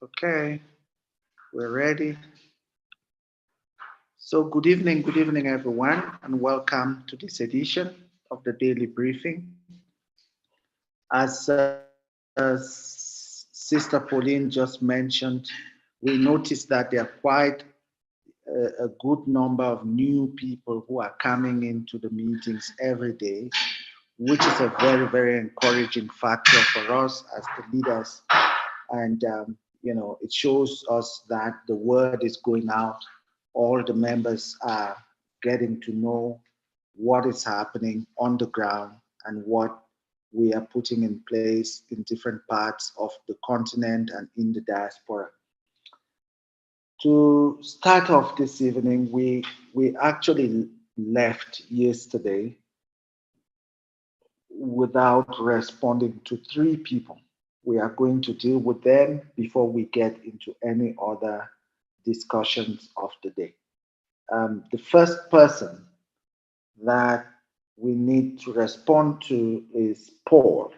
Okay, we're ready. So, good evening, everyone, and welcome to this edition of the Daily Briefing. As Sister Pauline just mentioned, we noticed that there are quite a good number of new people who are coming into the meetings every day, which is a very, very encouraging factor for us as the leaders. And, it shows us that the word is going out. All the members are getting to know what is happening on the ground and what we are putting in place in different parts of the continent and in the diaspora. To start off this evening, we actually left yesterday without responding to three people. We are going to deal with them before we get into any other discussions of the day. The first person that we need to respond to is Paul.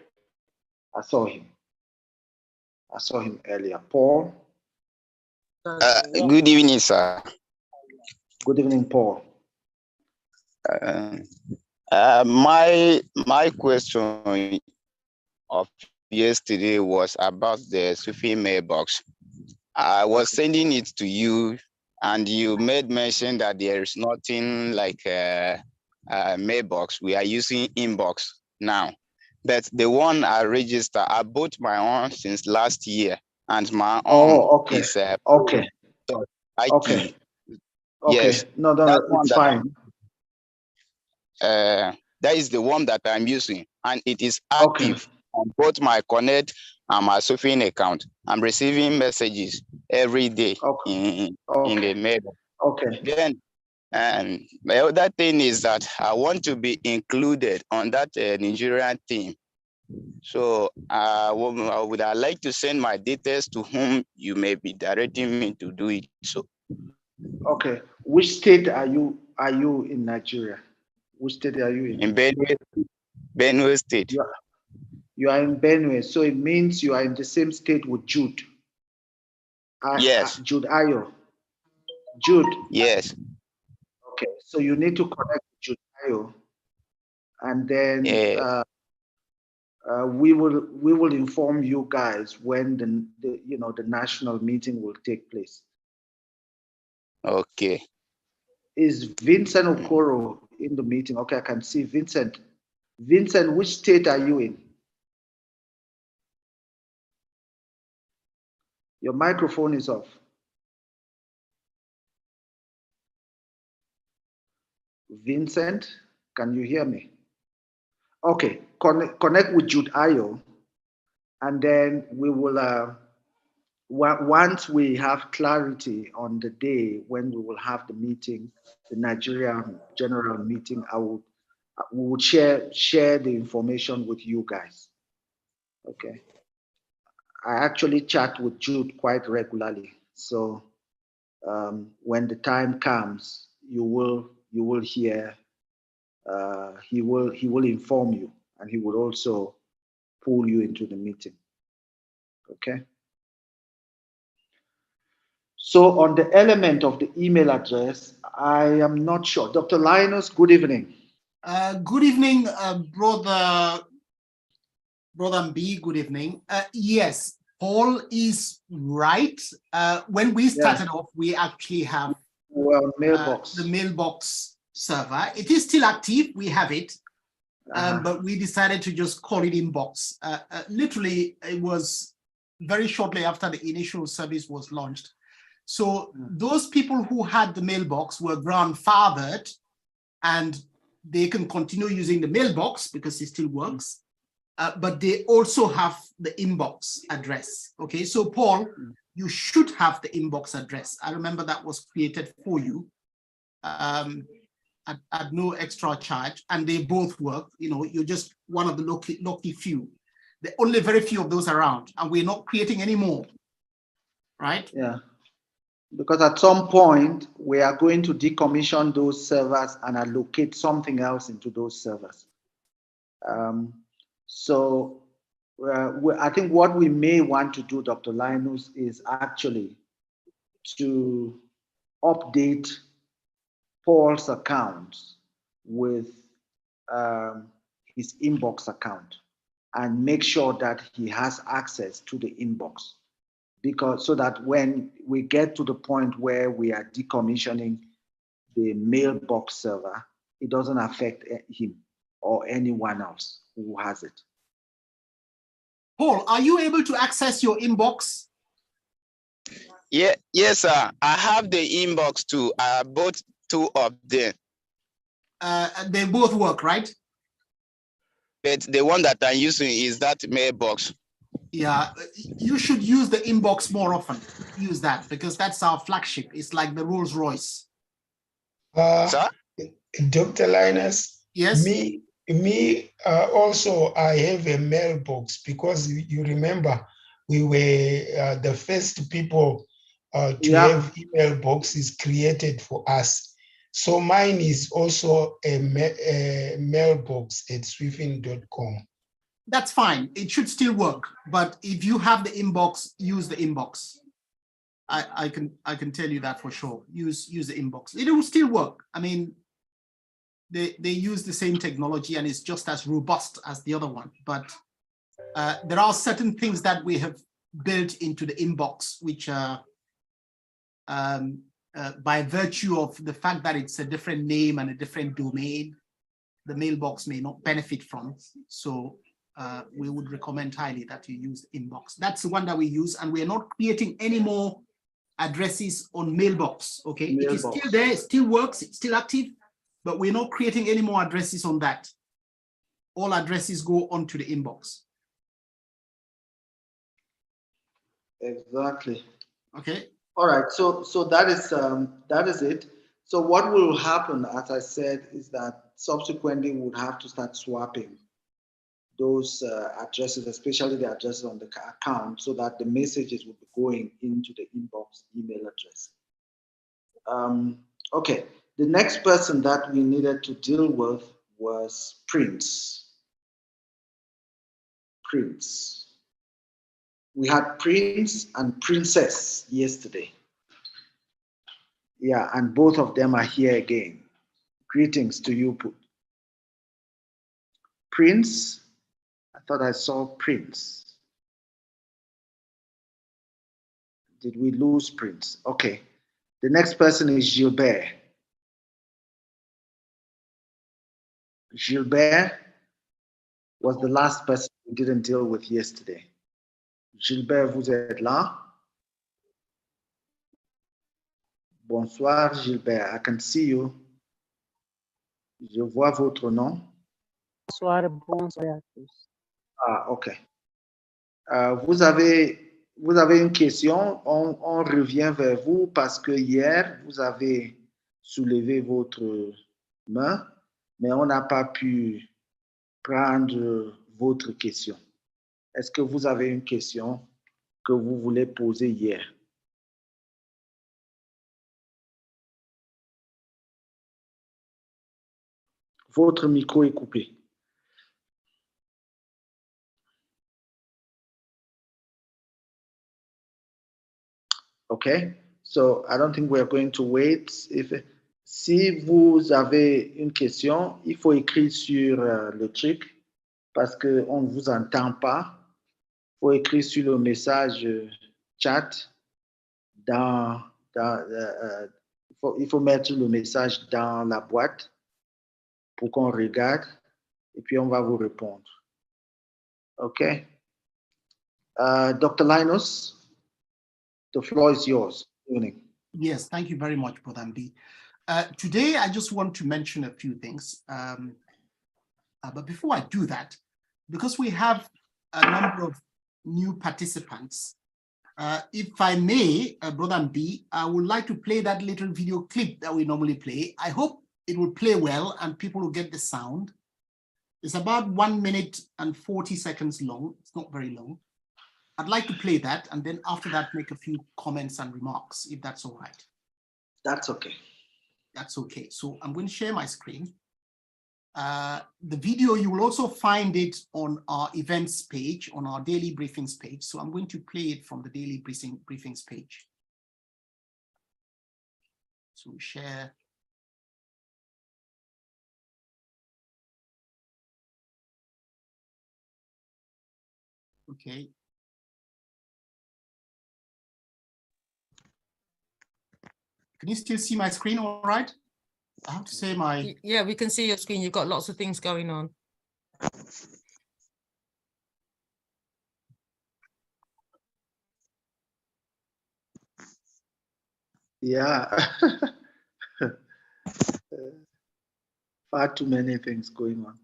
I saw him. I saw him earlier. Paul. Good evening, sir. Good evening, Paul. My question of yesterday was about the Sufi mailbox. I was sending it to you, and you made mention that there is nothing like a mailbox. We are using inbox now. But the one I registered, I bought my own since last year, and my own is okay. IT. Okay. Yes, No, that one it's that fine. that is the one that I'm using, and it is active on both my Connect and my Sofin account. I'm receiving messages every day in the mail. Okay. Then, and the other thing is that I want to be included on that Nigerian team. So I would like to send my details to whom you may be directing me to do it. So. Okay. Which state are you in Nigeria? Which state are you in? In Benue State. You are in Benue, so it means you are in the same state with Jude. Yes. Jude Ayo. Jude. Yes. Okay, so you need to connect with Jude Ayo, and then we will inform you guys when the national meeting will take place. Okay. Is Vincent Okoro in the meeting? Okay, I can see Vincent. Vincent, which state are you in? Your microphone is off. Vincent, can you hear me? Okay, connect with Jude Ayo, and then we will, once we have clarity on the day when we will have the meeting, the Nigerian general meeting, we will share the information with you guys. Okay. I actually chat with Jude quite regularly, so when the time comes, you will hear. He will inform you, and he will also pull you into the meeting. Okay. So on the element of the email address, I am not sure. Dr. Linus, good evening. Good evening, brother B. Good evening. Yes, Paul is right. When we started off, we actually have mailbox. The mailbox server. It is still active. We have it, but we decided to just call it inbox. Literally, it was very shortly after the initial service was launched. So those people who had the mailbox were grandfathered, and they can continue using the mailbox because it still works, but they also have the inbox address. Okay, so Paul, you should have the inbox address. I remember that was created for you at no extra charge, and they both work. You're just one of the lucky few. The only very few of those around, and we're not creating any more, right? Yeah. Because at some point, we are going to decommission those servers and allocate something else into those servers. So I think what we may want to do, Dr. Linus, is actually to update Paul's account with his inbox account and make sure that he has access to the inbox, because so that when we get to the point where we are decommissioning the mailbox server, it doesn't affect him or anyone else who has it. Paul, are you able to access your inbox? Yeah, yes, sir. I have the inbox too. Both two of them. They both work, right? But the one that I'm using is that mailbox. Yeah, you should use the inbox more often. Use that because that's our flagship. It's like the Rolls Royce. Sir? Dr. Linus, Yes. Me also, I have a mailbox because you remember we were the first people to have email boxes created for us. So mine is also a mailbox at swiffin.com. That's fine. It should still work. But if you have the inbox, use the inbox. I can tell you that for sure. Use the inbox. It will still work. I mean, they use the same technology and it's just as robust as the other one. But there are certain things that we have built into the inbox, which are by virtue of the fact that it's a different name and a different domain, the mailbox may not benefit from. So we would recommend highly that you use inbox. That's the one that we use, and we are not creating any more addresses on mailbox. Okay, it is still there, it still works, it's still active, but we're not creating any more addresses on that. All addresses go onto the inbox. Exactly. Okay. All right. So that is it. So what will happen, as I said, is that subsequently we'll have to start swapping those addresses, especially the addresses on the account, so that the messages will be going into the inbox email address. Okay. The next person that we needed to deal with was Prince. We had Prince and Princess yesterday. Yeah, and both of them are here again. Greetings to you. Prince, I thought I saw Prince. Did we lose Prince? Okay. The next person is Gilbert. Gilbert was the last person we didn't deal with yesterday. Gilbert, vous êtes là? Bonsoir, Gilbert. I can see you. Je vois votre nom. Bonsoir à tous. Ah, ok. Vous avez une question, on revient vers vous parce que hier, vous avez soulevé votre main, mais on n'a pas pu prendre votre question. Est-ce que vous avez une question que vous voulez poser hier? Votre micro est coupé. Okay, so I don't think we're going to wait. Si vous avez une question, il faut écrire sur le truc parce qu'on ne vous entend pas. Il faut écrire sur le message chat. Il faut mettre le message dans la boîte pour qu'on regarde et puis on va vous répondre. OK? Dr. Linus, the floor is yours. Good evening. Yes, thank you very much, Brother Mbi. Today, I just want to mention a few things. But before I do that, because we have a number of new participants, if I may, Brother Mbi, I would like to play that little video clip that we normally play. I hope it will play well and people will get the sound. It's about 1 minute and 40 seconds long. It's not very long. I'd like to play that and then after that, make a few comments and remarks, if that's all right. That's okay. That's okay. So I'm going to share my screen. The video, you will also find it on our events page, on our daily briefings page. So I'm going to play it from the daily briefings page. So share. Okay. Can you still see my screen all right? I have to say my... Yeah, we can see your screen. You've got lots of things going on. Yeah. Far too many things going on.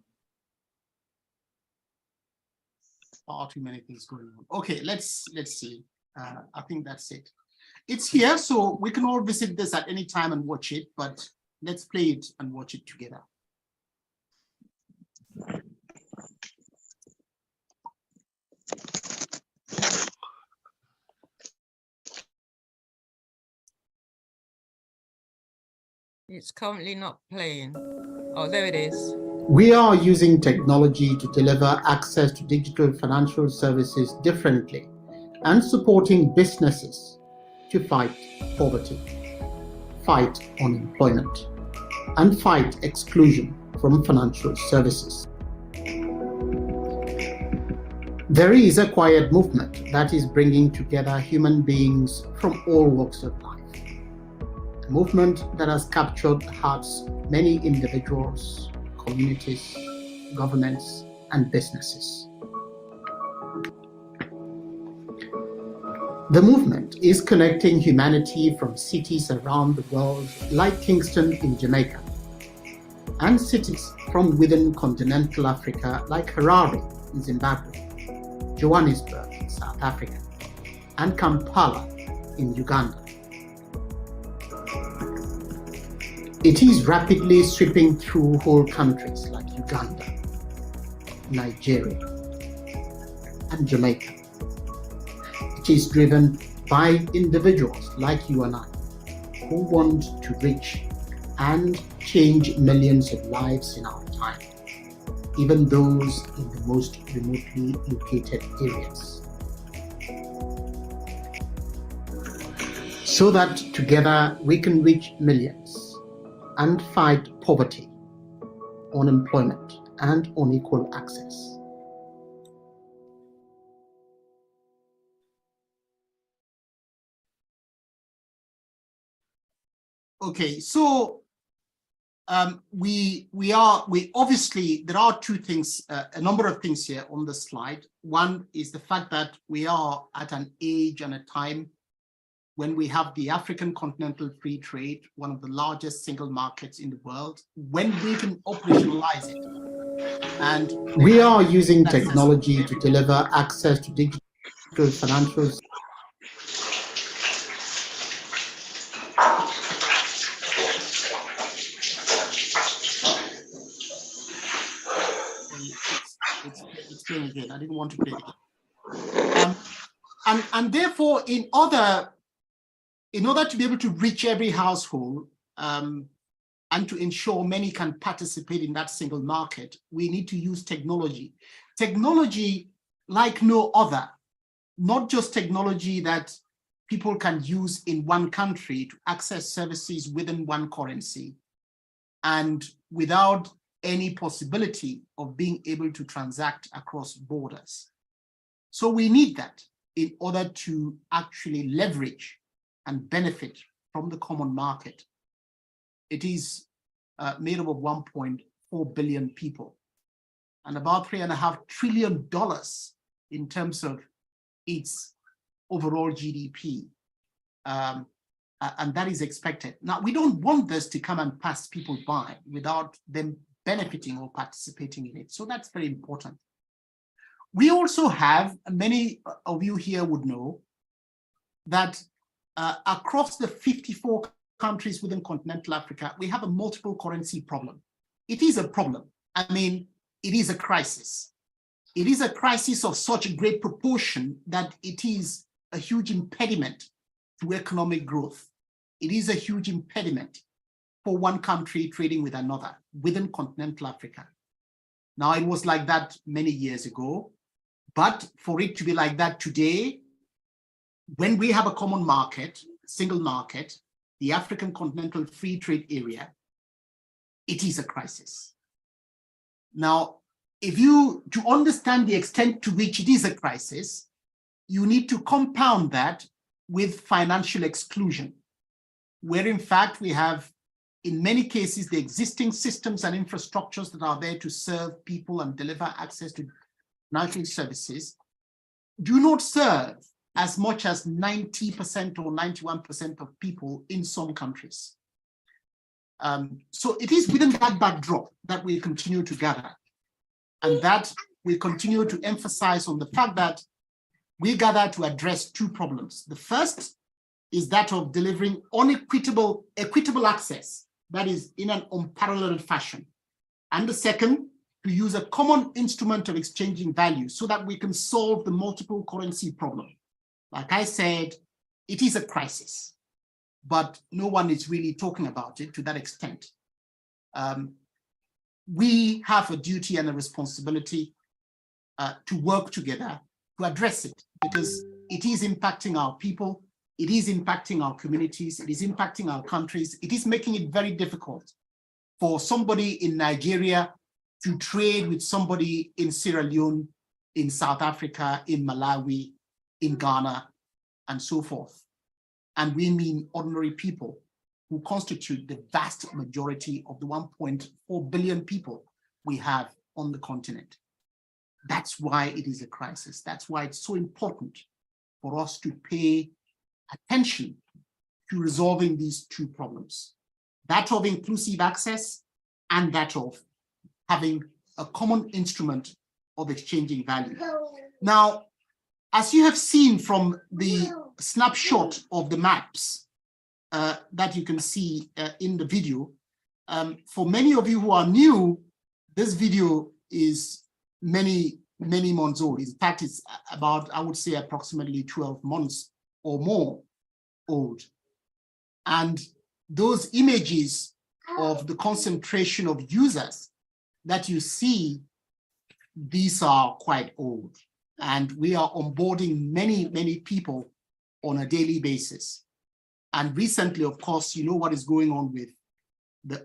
Far too many things going on. Okay, let's see. I think that's it. It's here, so we can all visit this at any time and watch it, but let's play it and watch it together. It's currently not playing. Oh, there it is. We are using technology to deliver access to digital financial services differently and supporting businesses to fight poverty, fight unemployment, and fight exclusion from financial services. There is a quiet movement that is bringing together human beings from all walks of life. A movement that has captured the hearts of many individuals, communities, governments, and businesses. The movement is connecting humanity from cities around the world like Kingston in Jamaica, and cities from within continental Africa like Harare in Zimbabwe, Johannesburg in South Africa, and Kampala in Uganda. It is rapidly sweeping through whole countries like Uganda, Nigeria, and Jamaica. It is driven by individuals like you and I, who want to reach and change millions of lives in our time, even those in the most remotely located areas. So that together we can reach millions and fight poverty, unemployment, and unequal access. Okay, so we obviously, there are two things, a number of things here on the slide. One is the fact that we are at an age and a time when we have the African continental free trade, one of the largest single markets in the world, when we can operationalize it. And we are using technology to deliver access to digital financial. It's playing again. I didn't want to play it again. And therefore, in order to be able to reach every household and to ensure many can participate in that single market, we need to use technology. Technology like no other, not just technology that people can use in one country to access services within one currency and without any possibility of being able to transact across borders. So we need that in order to actually leverage and benefit from the common market. It is made up of 1.4 billion people and about $3.5 trillion in terms of its overall GDP. And that is expected. Now, we don't want this to come and pass people by without them benefiting or participating in it. So that's very important. We also have, many of you here would know, that across the 54 countries within continental Africa, we have a multiple currency problem. It is a problem. I mean, it is a crisis. It is a crisis of such a great proportion that it is a huge impediment to economic growth. It is a huge impediment for one country trading with another. within continental Africa. Now, it was like that many years ago, but for it to be like that today, when we have a common market, single market, the African Continental Free Trade Area, it is a crisis. Now, to understand the extent to which it is a crisis, you need to compound that with financial exclusion, where in fact we have, in many cases, the existing systems and infrastructures that are there to serve people and deliver access to financial services do not serve as much as 90% or 91% of people in some countries. So it is within that backdrop that we continue to gather, and that we continue to emphasize on the fact that we gather to address two problems. The first is that of delivering equitable access, that is in an unparalleled fashion. And the second, to use a common instrument of exchanging value so that we can solve the multiple currency problem. Like I said, it is a crisis, but no one is really talking about it to that extent. We have a duty and a responsibility to work together to address it, because it is impacting our people, it is impacting our communities, it is impacting our countries. It is making it very difficult for somebody in Nigeria to trade with somebody in Sierra Leone, in South Africa, in Malawi, in Ghana, and so forth. And we mean ordinary people who constitute the vast majority of the 1.4 billion people we have on the continent. That's why it is a crisis. That's why it's so important for us to pay attention to resolving these two problems, that of inclusive access and that of having a common instrument of exchanging value. Now, as you have seen from the snapshot of the maps that you can see in the video, for many of you who are new, this video is many months old. In fact, it's about, I would say, approximately 12 months or more old. And those images of the concentration of users that you see, these are quite old. And we are onboarding many people on a daily basis. And recently, of course, you know what is going on with the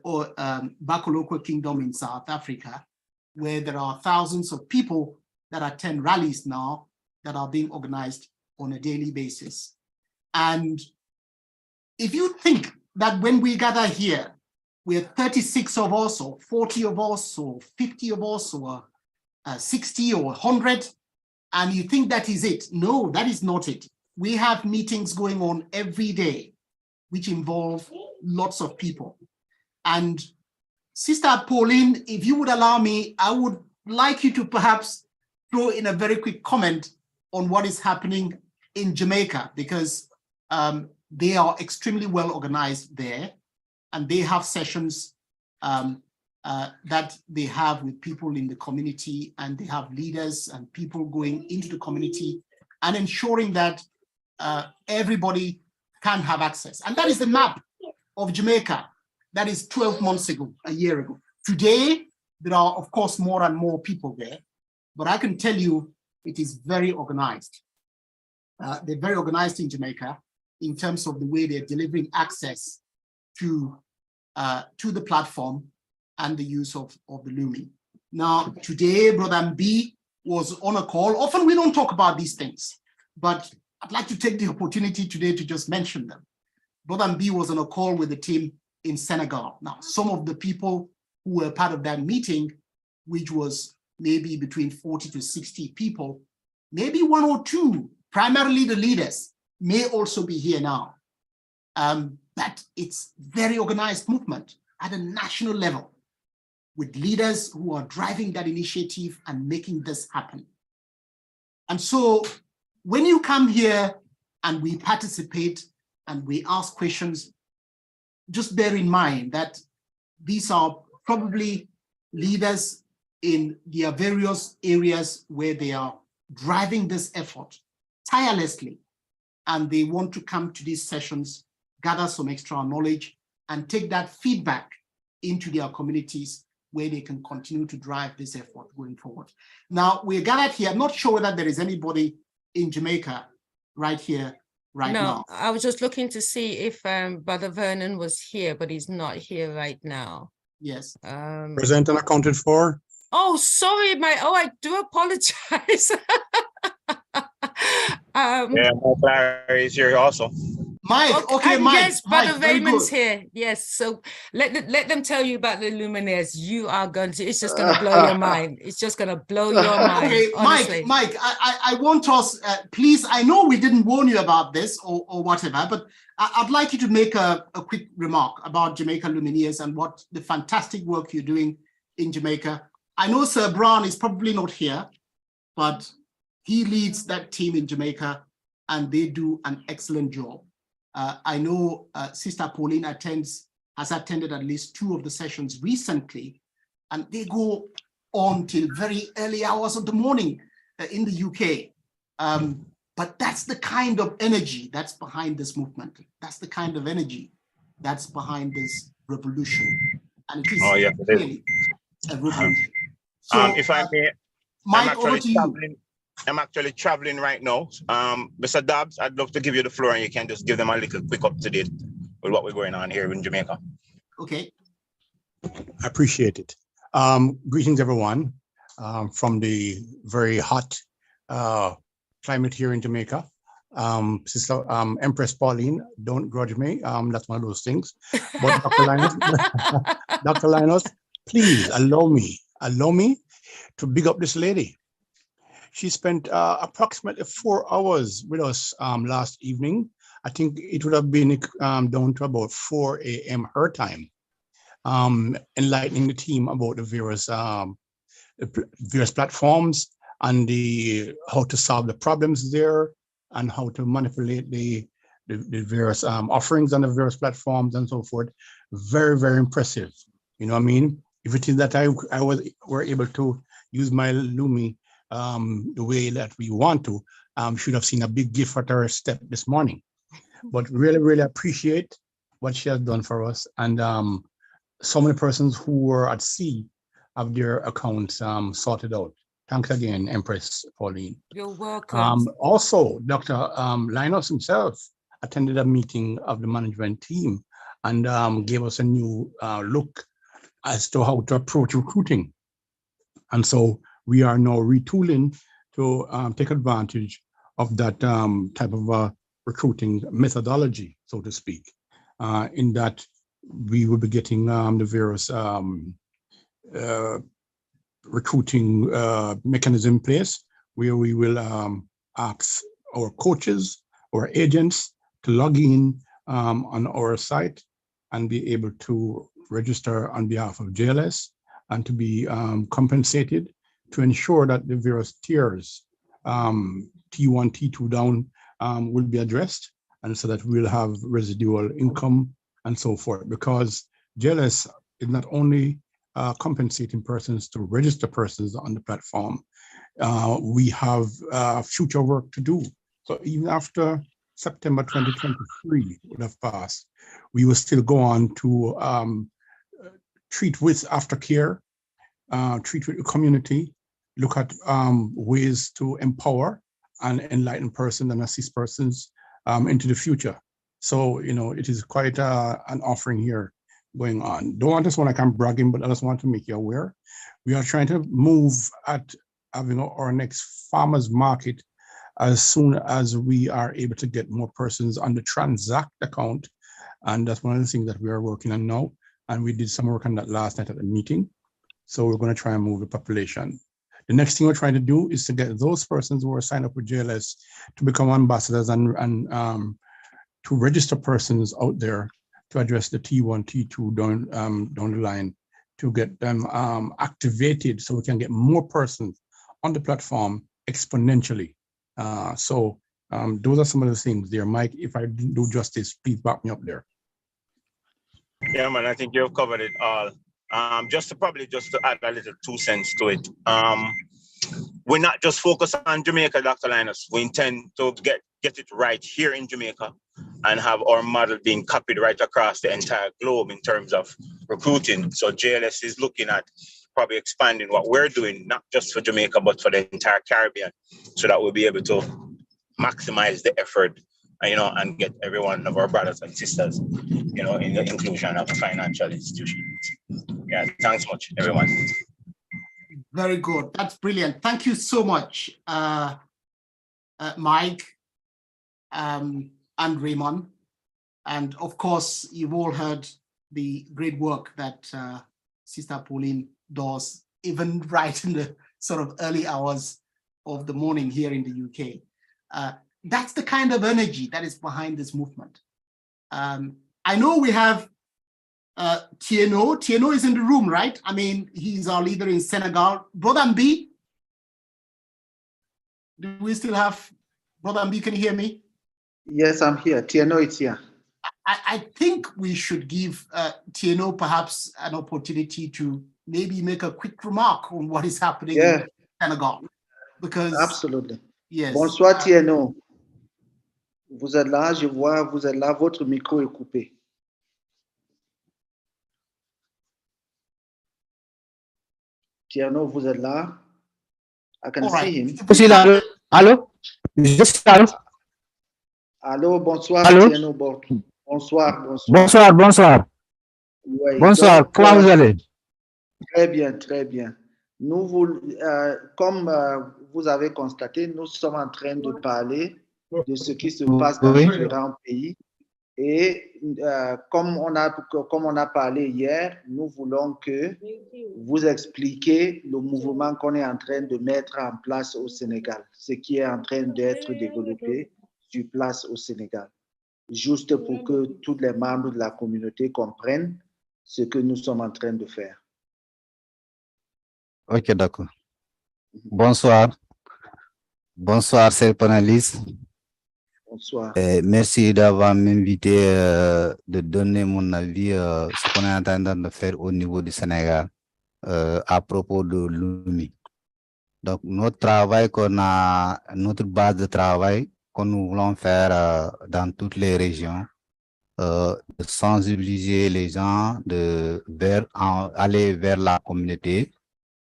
Bakolokwe Kingdom in South Africa, where there are thousands of people that attend rallies now that are being organized on a daily basis. And if you think that when we gather here, we're 36 of us, or 40 of us, or 50 of us, or 60 or 100, and you think that is it. No, that is not it. We have meetings going on every day, which involve lots of people. And Sister Pauline, if you would allow me, I would like you to perhaps throw in a very quick comment on what is happening in Jamaica, because they are extremely well organized there, and they have sessions that they have with people in the community, and they have leaders and people going into the community and ensuring that everybody can have access. And that is the map of Jamaica. That is 12 months ago, a year ago. Today, there are, of course, more and more people there, but I can tell you it is very organized. They're very organized in Jamaica in terms of the way they're delivering access to the platform and the use of the Lumi. Now, today, Brother B was on a call. Often we don't talk about these things, but I'd like to take the opportunity today to just mention them. Brother B was on a call with the team in Senegal. Now, some of the people who were part of that meeting, which was maybe between 40 to 60 people, maybe one or two, primarily the leaders, may also be here now. But it's very organized movement at a national level, with leaders who are driving that initiative and making this happen. And so when you come here and we participate and we ask questions, just bear in mind that these are probably leaders in their various areas where they are driving this effort tirelessly, and they want to come to these sessions, gather some extra knowledge, and take that feedback into their communities where they can continue to drive this effort going forward. Now, we're gathered here. I'm not sure whether there is anybody in Jamaica right here, right now. I was just looking to see if Brother Vernon was here, but he's not here right now. Yes. Present and accounted for. Oh, sorry, I do apologize. Yeah, Larry is here also. Mike, okay, Mike. Yes, Brother Mike, very Raymond's good. here. Yes, so let them tell you about the luminaires. You are going to, it's just going to blow your mind. It's just going to blow your mind. Okay, honestly. Mike, I want us, please, I know we didn't warn you about this or whatever, but I'd like you to make a quick remark about Jamaica Lumineers and what the fantastic work you're doing in Jamaica. I know Sir Brown is probably not here, but he leads that team in Jamaica and they do an excellent job. I know Sister Pauline has attended at least 2 of the sessions recently, and they go on till very early hours of the morning in the UK. But that's the kind of energy that's behind this movement. That's the kind of energy that's behind this revolution. And it is really a revolution. So, if I may, Mike, over to you. I'm actually traveling right now. Mr. Dobbs, I'd love to give you the floor and you can just give them a little quick up-to-date with what we're going on here in Jamaica. Okay. I appreciate it. Greetings, everyone, from the very hot climate here in Jamaica. Sister Empress Pauline, don't grudge me. That's one of those things. But Dr. Linus, Dr. Linus, please allow me to big up this lady. She spent approximately 4 hours with us last evening. I think it would have been down to about 4 a.m. her time, enlightening the team about the various platforms and how to solve the problems there and how to manipulate the various offerings on the various platforms and so forth. Very, very impressive. You know what I mean? If it is that were able to use my Lumi the way that we want to, should have seen a big gift at her step this morning. But really, really appreciate what she has done for us. And so many persons who were at sea have their accounts sorted out. Thanks again, Empress Pauline. You're welcome. Also, Dr. Linus himself attended a meeting of the management team and gave us a new look as to how to approach recruiting. And so we are now retooling to take advantage of that type of recruiting methodology, so to speak, in that we will be getting the various recruiting mechanism in place where we will ask our coaches or agents to log in on our site and be able to register on behalf of JLS and to be compensated to ensure that the various tiers, T1, T2 down, will be addressed, and so that we'll have residual income and so forth. Because JLS is not only compensating persons to register persons on the platform, we have future work to do. So even after September 2023 would have passed, we will still go on to treat with aftercare, treat with the community, look at ways to empower and enlighten persons and assist persons into the future. So, you know, it is quite an offering here going on. Don't want this one, I can't bragging, but I just want to make you aware. We are trying to move at having our next farmers market as soon as we are able to get more persons on the transact account. And that's one of the things that we are working on now. And we did some work on that last night at the meeting. So we're going to try and move the population. The next thing we're trying to do is to get those persons who are signed up with JLS to become ambassadors and to register persons out there to address the T1, T2 down the line, to get them activated so we can get more persons on the platform exponentially. So those are some of the things there. Mike, if I didn't do justice, please back me up there. Yeah, man, I think you've covered it all. Just to add a little 2 cents to it. We're not just focused on Jamaica, Dr. Linus. We intend to get it right here in Jamaica. and have our model being copied right across the entire globe in terms of recruiting. So JLS is looking at probably expanding what we're doing, not just for Jamaica, but for the entire Caribbean, so that we'll be able to maximize the effort, and get every one of our brothers and sisters, in the inclusion of a financial institution. Yeah, thanks much, everyone. Very good. That's brilliant. Thank you so much, Mike and Raymond. And of course, you've all heard the great work that Sister Pauline does, even right in the sort of early hours of the morning here in the UK. That's the kind of energy that is behind this movement. I know we have QnA. QnA is in the room, right? I mean, he's our leader in Senegal. Brother Mbi, do we still have Brother Mbi? Can you hear me? Yes, I'm here. QnA is here. I think we should give QnA perhaps an opportunity to maybe make a quick remark on what is happening in Senegal. Because absolutely. Yes. Bonsoir QnA. Vous êtes là, je vois, vous êtes là, votre micro est coupé. QnA, vous êtes là. I can see him. Allô? Allô, bonsoir Allô? QnA. Bonsoir. Bonsoir. Oui, bonsoir, donc, comment vous allez? Très bien. Nous, comme vous avez constaté, nous sommes en train de parler de ce qui se passe dans différents pays. Et comme on a parlé hier, nous voulons que vous expliquiez le mouvement qu'on est en train de mettre en place au Sénégal, ce qui est en train d'être développé sur place au Sénégal, juste pour que tous les membres de la communauté comprennent ce que nous sommes en train de faire. Ok, d'accord. Bonsoir, chers panélistes. Bonsoir. Merci d'avoir m'invité de donner mon avis ce qu'on est en train de faire au niveau du Sénégal à propos de l'UMI. Donc, notre base de travail que nous voulons faire dans toutes les régions, de sensibiliser les gens, aller vers la communauté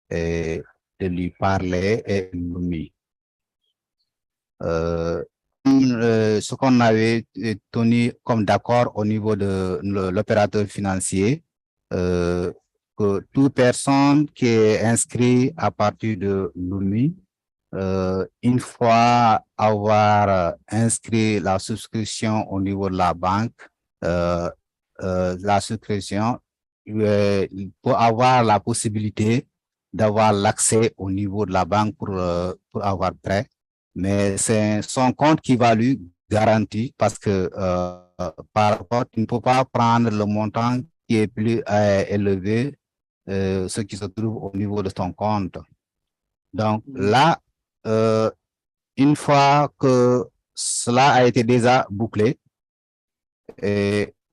et de lui parler et l'UMI. Ce qu'on avait tenu comme d'accord au niveau de l'opérateur financier, que toute personne qui est inscrite à partir de l'UMI, une fois avoir inscrit la souscription au niveau de la banque, la souscription, il peut avoir la possibilité d'avoir l'accès au niveau de la banque pour avoir prêt. Mais c'est son compte qui va lui garantir parce que par rapport, tu ne peux pas prendre le montant qui est plus élevé, ce qui se trouve au niveau de ton compte. Donc là, une fois que cela a été déjà bouclé,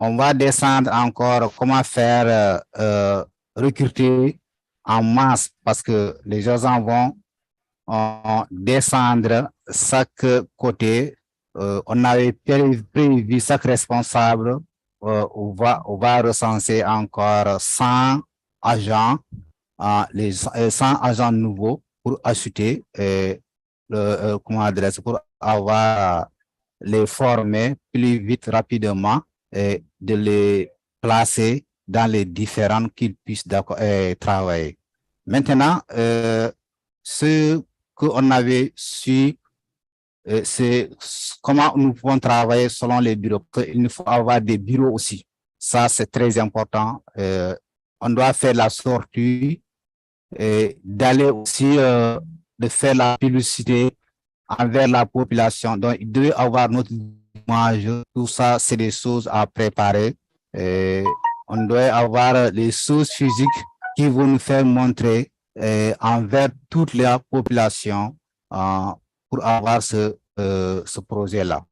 on va descendre encore comment faire recruter en masse parce que les gens vont descendre chaque côté. On avait prévu chaque responsable. On va recenser encore 100 agents, les 100 agents nouveaux pour acheter, pour avoir les former plus vite, rapidement et de les placer dans les différents qu'ils puissent travailler. Maintenant, ce qu'on avait su, c'est comment nous pouvons travailler selon les bureaux. Il faut avoir des bureaux aussi. Ça, c'est très important. On doit faire la sortie et d'aller aussi de faire la publicité envers la population. Donc, il devait avoir notre image. Tout ça, c'est des choses à préparer. Et on doit avoir les choses physiques qui vont nous faire montrer envers toute la population pour avoir ce projet-là.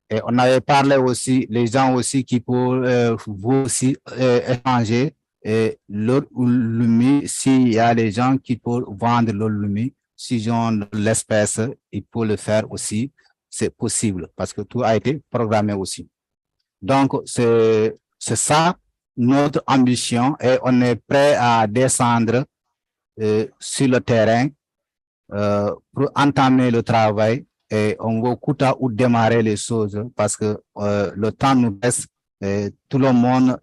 Et on avait parlé aussi, les gens aussi qui peuvent vous aussi échanger et leur lumi, s'il y a des gens qui peuvent vendre leur lumi, s'ils ont l'espèce, ils peuvent le faire aussi, c'est possible parce que tout a été programmé aussi. Donc, c'est ça notre ambition et on est prêt à descendre sur le terrain pour entamer le travail et on va coûter ou démarrer les choses parce que le temps nous reste. Et tout le monde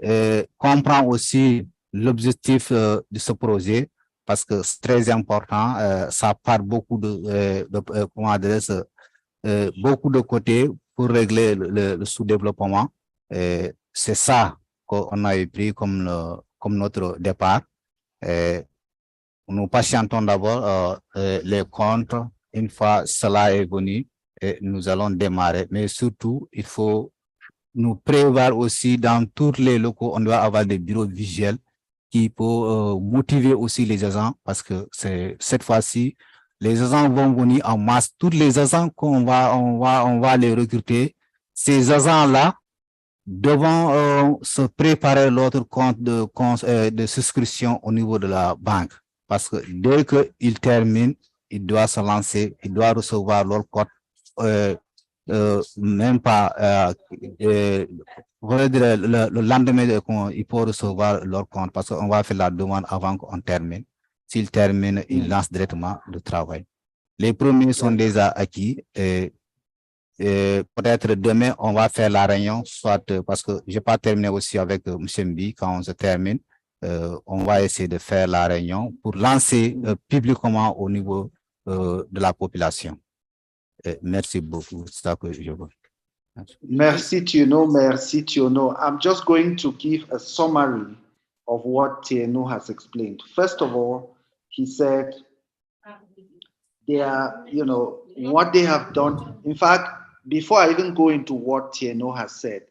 comprend aussi l'objectif de ce projet parce que c'est très important. Ça part beaucoup comment dire, beaucoup de côtés pour régler le sous-développement. C'est ça qu'on a pris comme notre départ. Nous patientons d'abord les comptes. Une fois cela est venu, nous allons démarrer. Mais surtout, il faut nous prévoir aussi dans tous les locaux, on doit avoir des bureaux visuels qui peuvent motiver aussi les agents parce que cette fois-ci, les agents vont venir en masse. Tous les agents on va les recruter. Ces agents-là devront se préparer l'autre compte de souscription au niveau de la banque. Parce que dès qu'il termine, il doit se lancer, il doit recevoir leur code, même pas le lendemain, il faut recevoir leur compte parce qu'on va faire la demande avant qu'on termine. S'il termine, il lance directement le travail. Les premiers sont déjà acquis et peut-être demain, on va faire la réunion, soit parce que je n'ai pas terminé aussi avec M. Mbi. Quand on se termine, on va essayer de faire la réunion pour lancer publiquement au niveau de la population. Merci beaucoup. C'est ça que je veux. Merci, Tiono. Merci, Tiono. I'm just going to give a summary of what Tiono has explained. First of all, he said they are, what they have done. In fact, before I even go into what Tiono has said,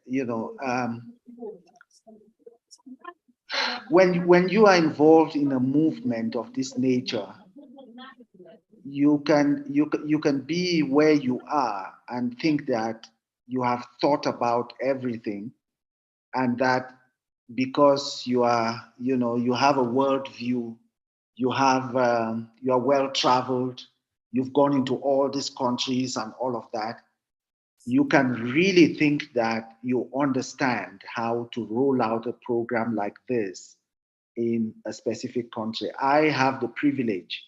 when you are involved in a movement of this nature, you can be where you are and think that you have thought about everything, and that because you are, you have a world view, you are well traveled, you've gone into all these countries and all of that, you can really think that you understand how to roll out a program like this in a specific country. I have the privilege,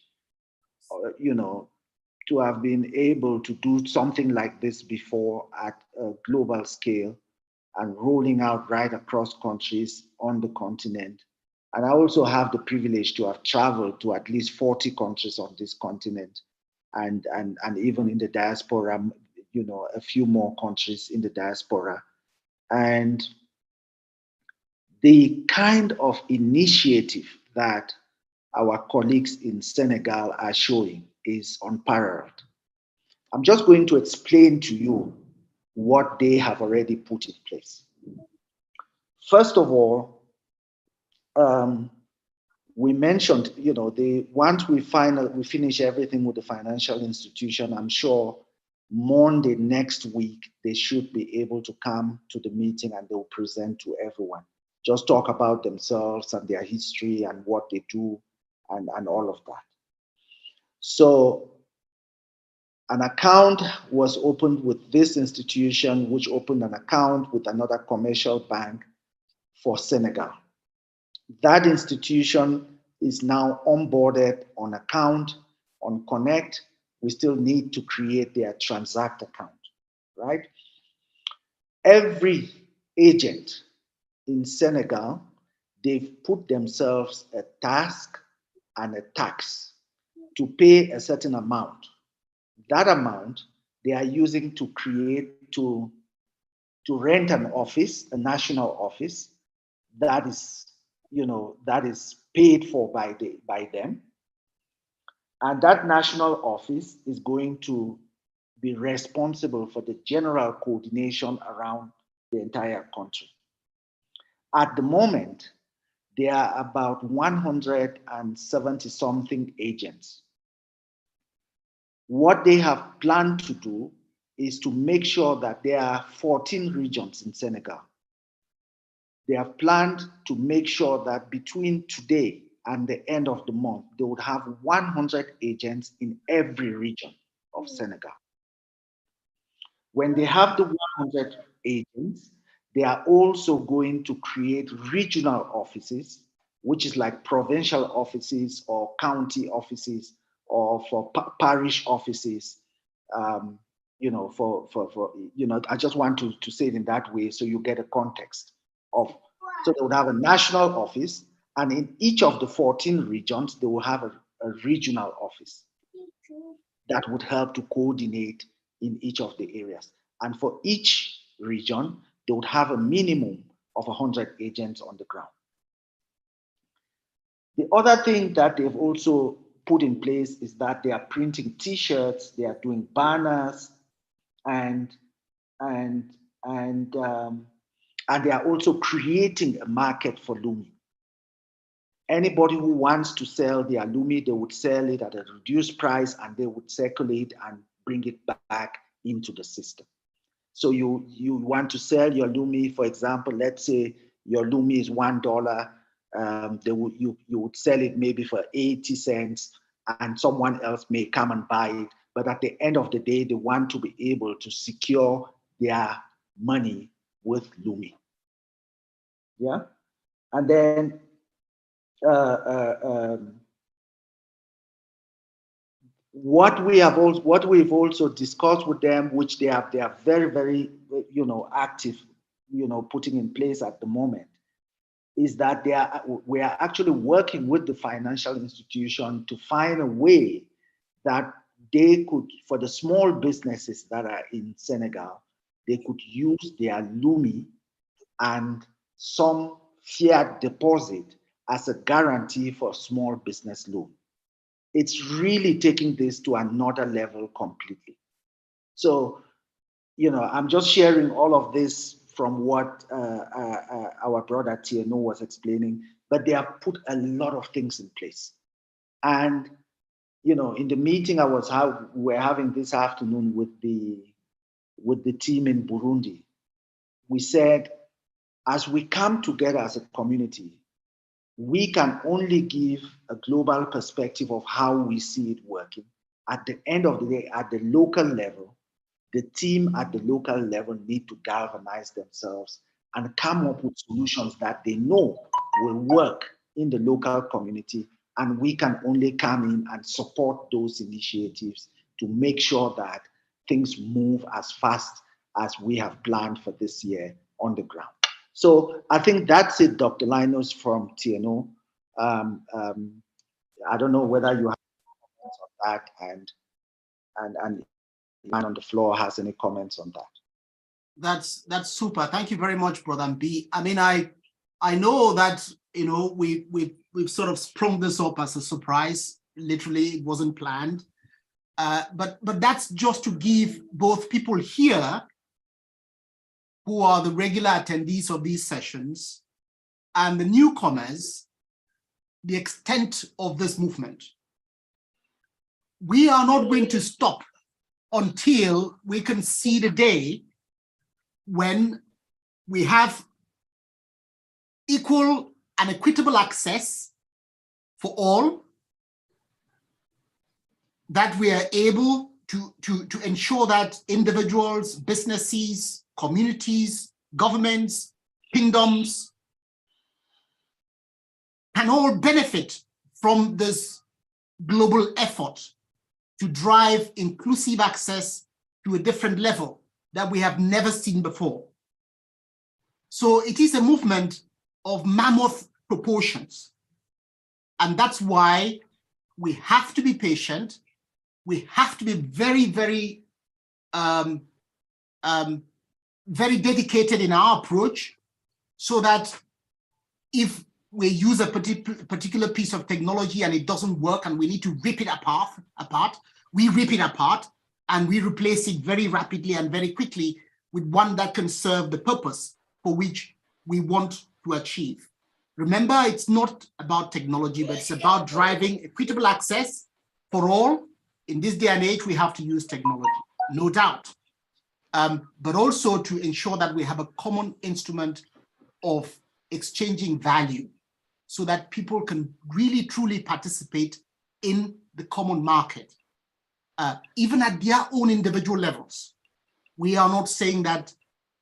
to have been able to do something like this before at a global scale and rolling out right across countries on the continent. And I also have the privilege to have traveled to at least 40 countries on this continent, and even in the diaspora, a few more countries in the diaspora. And the kind of initiative that our colleagues in Senegal are showing is unparalleled. I'm just going to explain to you what they have already put in place. First of all, we mentioned, once we finish everything with the financial institution, I'm sure Monday next week, they should be able to come to the meeting and they'll present to everyone. Just talk about themselves and their history and what they do and all of that. So an account was opened with this institution, which opened an account with another commercial bank for Senegal. That institution is now onboarded on account, on Connect. We still need to create their Transact account, right? Every agent in Senegal, they've put themselves a task and a tax to pay a certain amount. That amount they are using to rent an office, a national office that is, that is paid for by them. And that national office is going to be responsible for the general coordination around the entire country. At the moment, there are about 170 something agents. What they have planned to do is to make sure that there are 14 regions in Senegal. They have planned to make sure that between today and the end of the month, they would have 100 agents in every region of Senegal. When they have the 100 agents, They are also going to create regional offices, which is like provincial offices or county offices or for parish offices. You know, for you know, I just want to say it in that way so you get a context of. So they would have a national office, and in each of the 14 regions, they will have a regional office that would help to coordinate in each of the areas. And for each region, they would have a minimum of 100 agents on the ground. The other thing that they've also put in place is that they are printing T-shirts, they are doing banners, and they are also creating a market for Lumi. Anybody who wants to sell their Lumi, they would sell it at a reduced price and they would circulate and bring it back into the system. So you want to sell your Lumi, for example, let's say your Lumi is $1. You would sell it maybe for 80 cents and someone else may come and buy it. But at the end of the day, they want to be able to secure their money with Lumi. Yeah. And then what we've also discussed with them, which they are very, very, active, putting in place at the moment, is that we are actually working with the financial institution to find a way that they could, for the small businesses that are in Senegal, they could use their Lumi and some fiat deposit as a guarantee for a small business loan. It's really taking this to another level completely. So, I'm just sharing all of this from what our brother QnA was explaining, but they have put a lot of things in place. And, in the meeting we're having this afternoon with the team in Burundi, we said, as we come together as a community, we can only give a global perspective of how we see it working. At the end of the day, at the local level, the team at the local level need to galvanize themselves and come up with solutions that they know will work in the local community. And we can only come in and support those initiatives to make sure that things move as fast as we have planned for this year on the ground. So I think that's it, Dr. Linus from QnA. I don't know whether you have comments on that, and man on the floor has any comments on that. That's super. Thank you very much, Brother B. I mean, I know that we've sort of sprung this up as a surprise. Literally, it wasn't planned. But that's just to give both people here who are the regular attendees of these sessions and the newcomers the extent of this movement. We are not going to stop until we can see the day when we have equal and equitable access for all, that we are able to ensure that individuals, businesses, communities, governments, kingdoms can all benefit from this global effort to drive inclusive access to a different level that we have never seen before. So it is a movement of mammoth proportions. And that's why we have to be patient. We have to be very, very, very dedicated in our approach, so that if we use a particular piece of technology and it doesn't work and we need to rip it apart, we rip it apart and we replace it very rapidly and very quickly with one that can serve the purpose for which we want to achieve. Remember, it's not about technology, but it's about driving equitable access for all. In this day and age, we have to use technology, no doubt. But also to ensure that we have a common instrument of exchanging value so that people can really, truly participate in the common market, even at their own individual levels. We are not saying that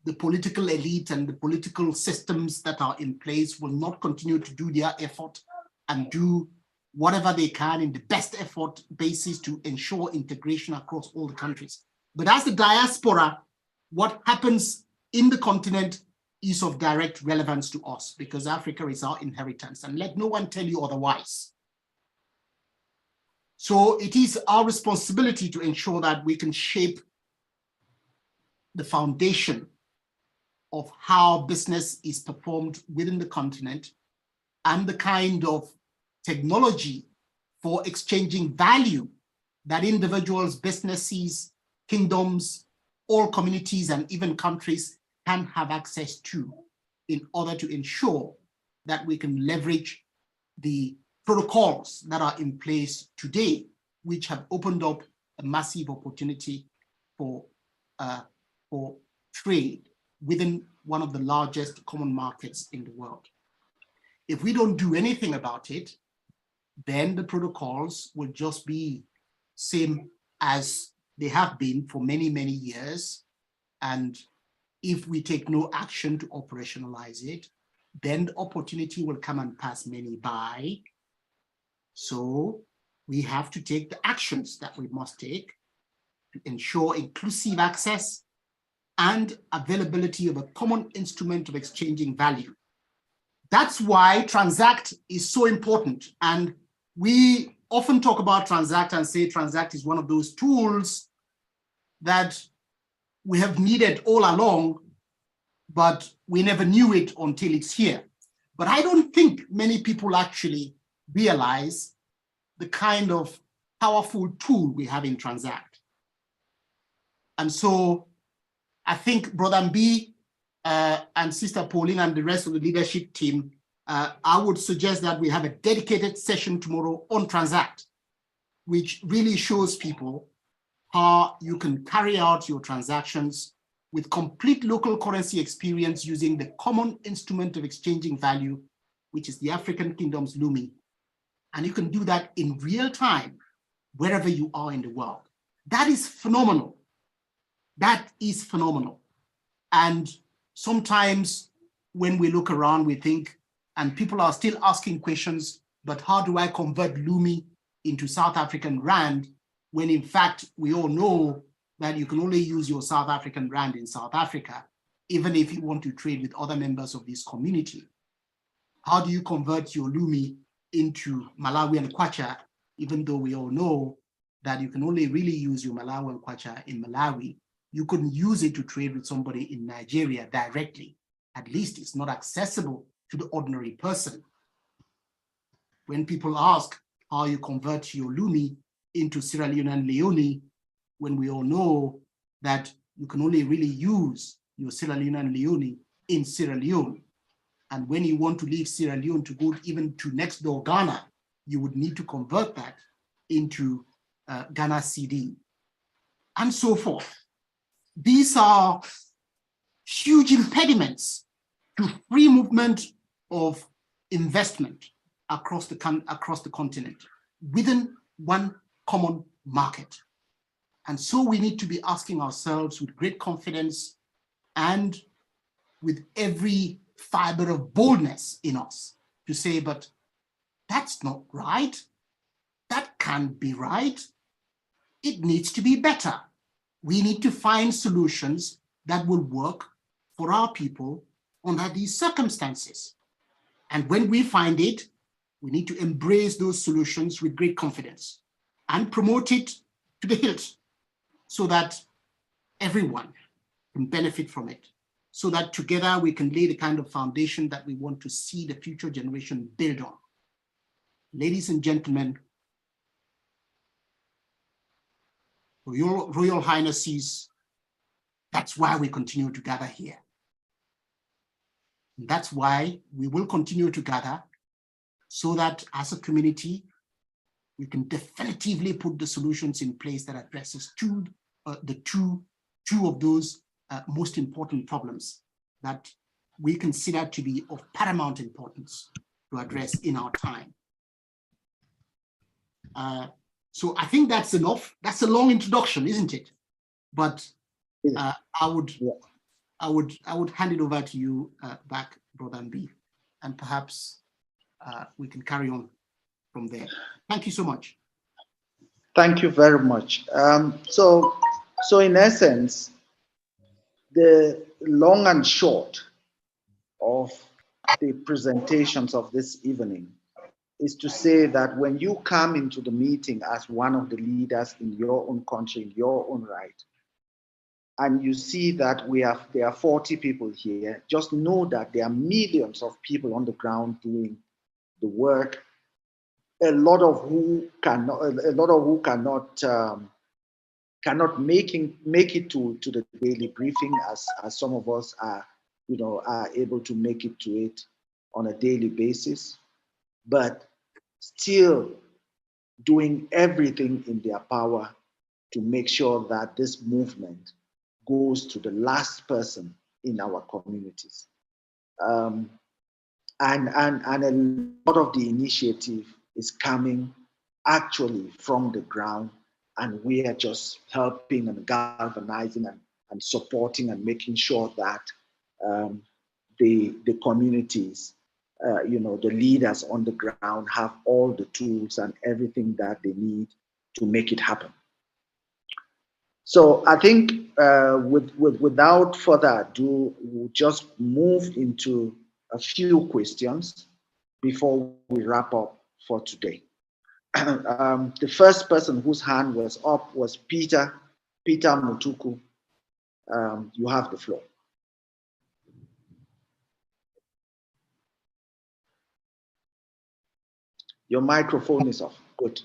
the political elite and the political systems that are in place will not continue to do their effort and do whatever they can in the best effort basis to ensure integration across all the countries. But as the diaspora, what happens in the continent is of direct relevance to us because Africa is our inheritance, and let no one tell you otherwise. So it is our responsibility to ensure that we can shape the foundation of how business is performed within the continent and the kind of technology for exchanging value that individuals, businesses, kingdoms, all communities, and even countries can have access to in order to ensure that we can leverage the protocols that are in place today, which have opened up a massive opportunity for trade within one of the largest common markets in the world. If we don't do anything about it, then the protocols will just be same as they have been for many, many years. And if we take no action to operationalize it, then the opportunity will come and pass many by. So we have to take the actions that we must take to ensure inclusive access and availability of a common instrument of exchanging value. That's why Transact is so important. And we often talk about Transact and say Transact is one of those tools that we have needed all along, but we never knew it until it's here. But I don't think many people actually realize the kind of powerful tool we have in Transact. And so I think Brother Mbi and Sister Pauline and the rest of the leadership team, I would suggest that we have a dedicated session tomorrow on Transact, which really shows people how you can carry out your transactions with complete local currency experience using the common instrument of exchanging value, which is the African Kingdom's Lumi. And you can do that in real time, wherever you are in the world. That is phenomenal. That is phenomenal. And sometimes when we look around, we think, and people are still asking questions, but how do I convert Lumi into South African Rand, when in fact, we all know that you can only use your South African Rand in South Africa, even if you want to trade with other members of this community. How do you convert your Lumi into Malawian Kwacha, even though we all know that you can only really use your Malawian Kwacha in Malawi? You couldn't use it to trade with somebody in Nigeria directly. At least it's not accessible to the ordinary person. When people ask how you convert your Lumi into Sierra Leone and Leone, when we all know that you can only really use your Sierra Leone and Leone in Sierra Leone. And when you want to leave Sierra Leone to go even to next door Ghana, you would need to convert that into Ghana CD and so forth. These are huge impediments to free movement of investment across the continent within one common market. And so we need to be asking ourselves with great confidence and with every fiber of boldness in us to say, but that's not right. That can't be right. It needs to be better. We need to find solutions that will work for our people under these circumstances. And when we find it, we need to embrace those solutions with great confidence and promote it to the hilt so that everyone can benefit from it, so that together we can lay the kind of foundation that we want to see the future generation build on. Ladies and gentlemen, Royal Highnesses, that's why we continue to gather here. That's why we will continue to gather, so that as a community, we can definitively put the solutions in place that addresses two of those most important problems that we consider to be of paramount importance to address in our time. So I think that's enough. That's a long introduction, isn't it? But I would I would hand it over to you back, Brother B, and perhaps we can carry on from there. Thank you so much. Thank you very much. So in essence, the long and short of the presentations of this evening is to say that when you come into the meeting as one of the leaders in your own country, in your own right, and you see that there are 40 people here, just know that there are millions of people on the ground doing the work. A lot of who cannot make it to the daily briefing as some of us are able to make it to it on a daily basis, but still doing everything in their power to make sure that this movement goes to the last person in our communities. And a lot of the initiative is coming actually from the ground, and we are just helping and galvanizing and supporting and making sure that the communities, the leaders on the ground have all the tools and everything that they need to make it happen. So I think without further ado, we'll just move into a few questions before we wrap up for today. The first person whose hand was up was Peter Mutuku. You have the floor. Your microphone is off. Good.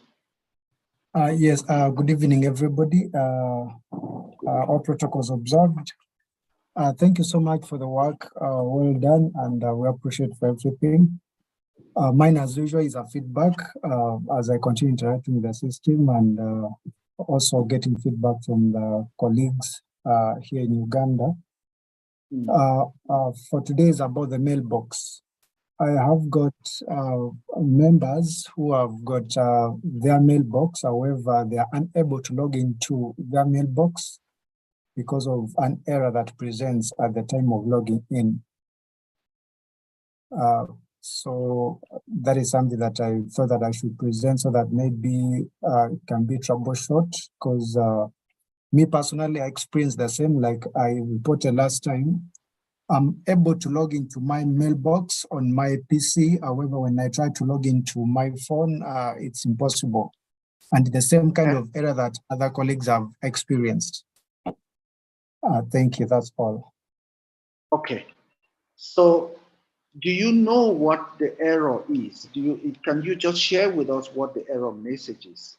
Yes, good evening, everybody. All protocols observed. Thank you so much for the work. Well done, and we appreciate for everything. Mine, as usual, is a feedback as I continue interacting with the system and also getting feedback from the colleagues here in Uganda. For today is about the mailbox. I have got members who have got their mailbox, however, they are unable to log into their mailbox because of an error that presents at the time of logging in. So that is something that I thought that I should present so that maybe it can be troubleshot, because me personally, I experienced the same, like I reported last time. I'm able to log into my mailbox on my PC. However, when I try to log into my phone, it's impossible. And the same kind of error that other colleagues have experienced. Thank you, that's all. Okay, so do you know what the error is? Can you just share with us what the error message is?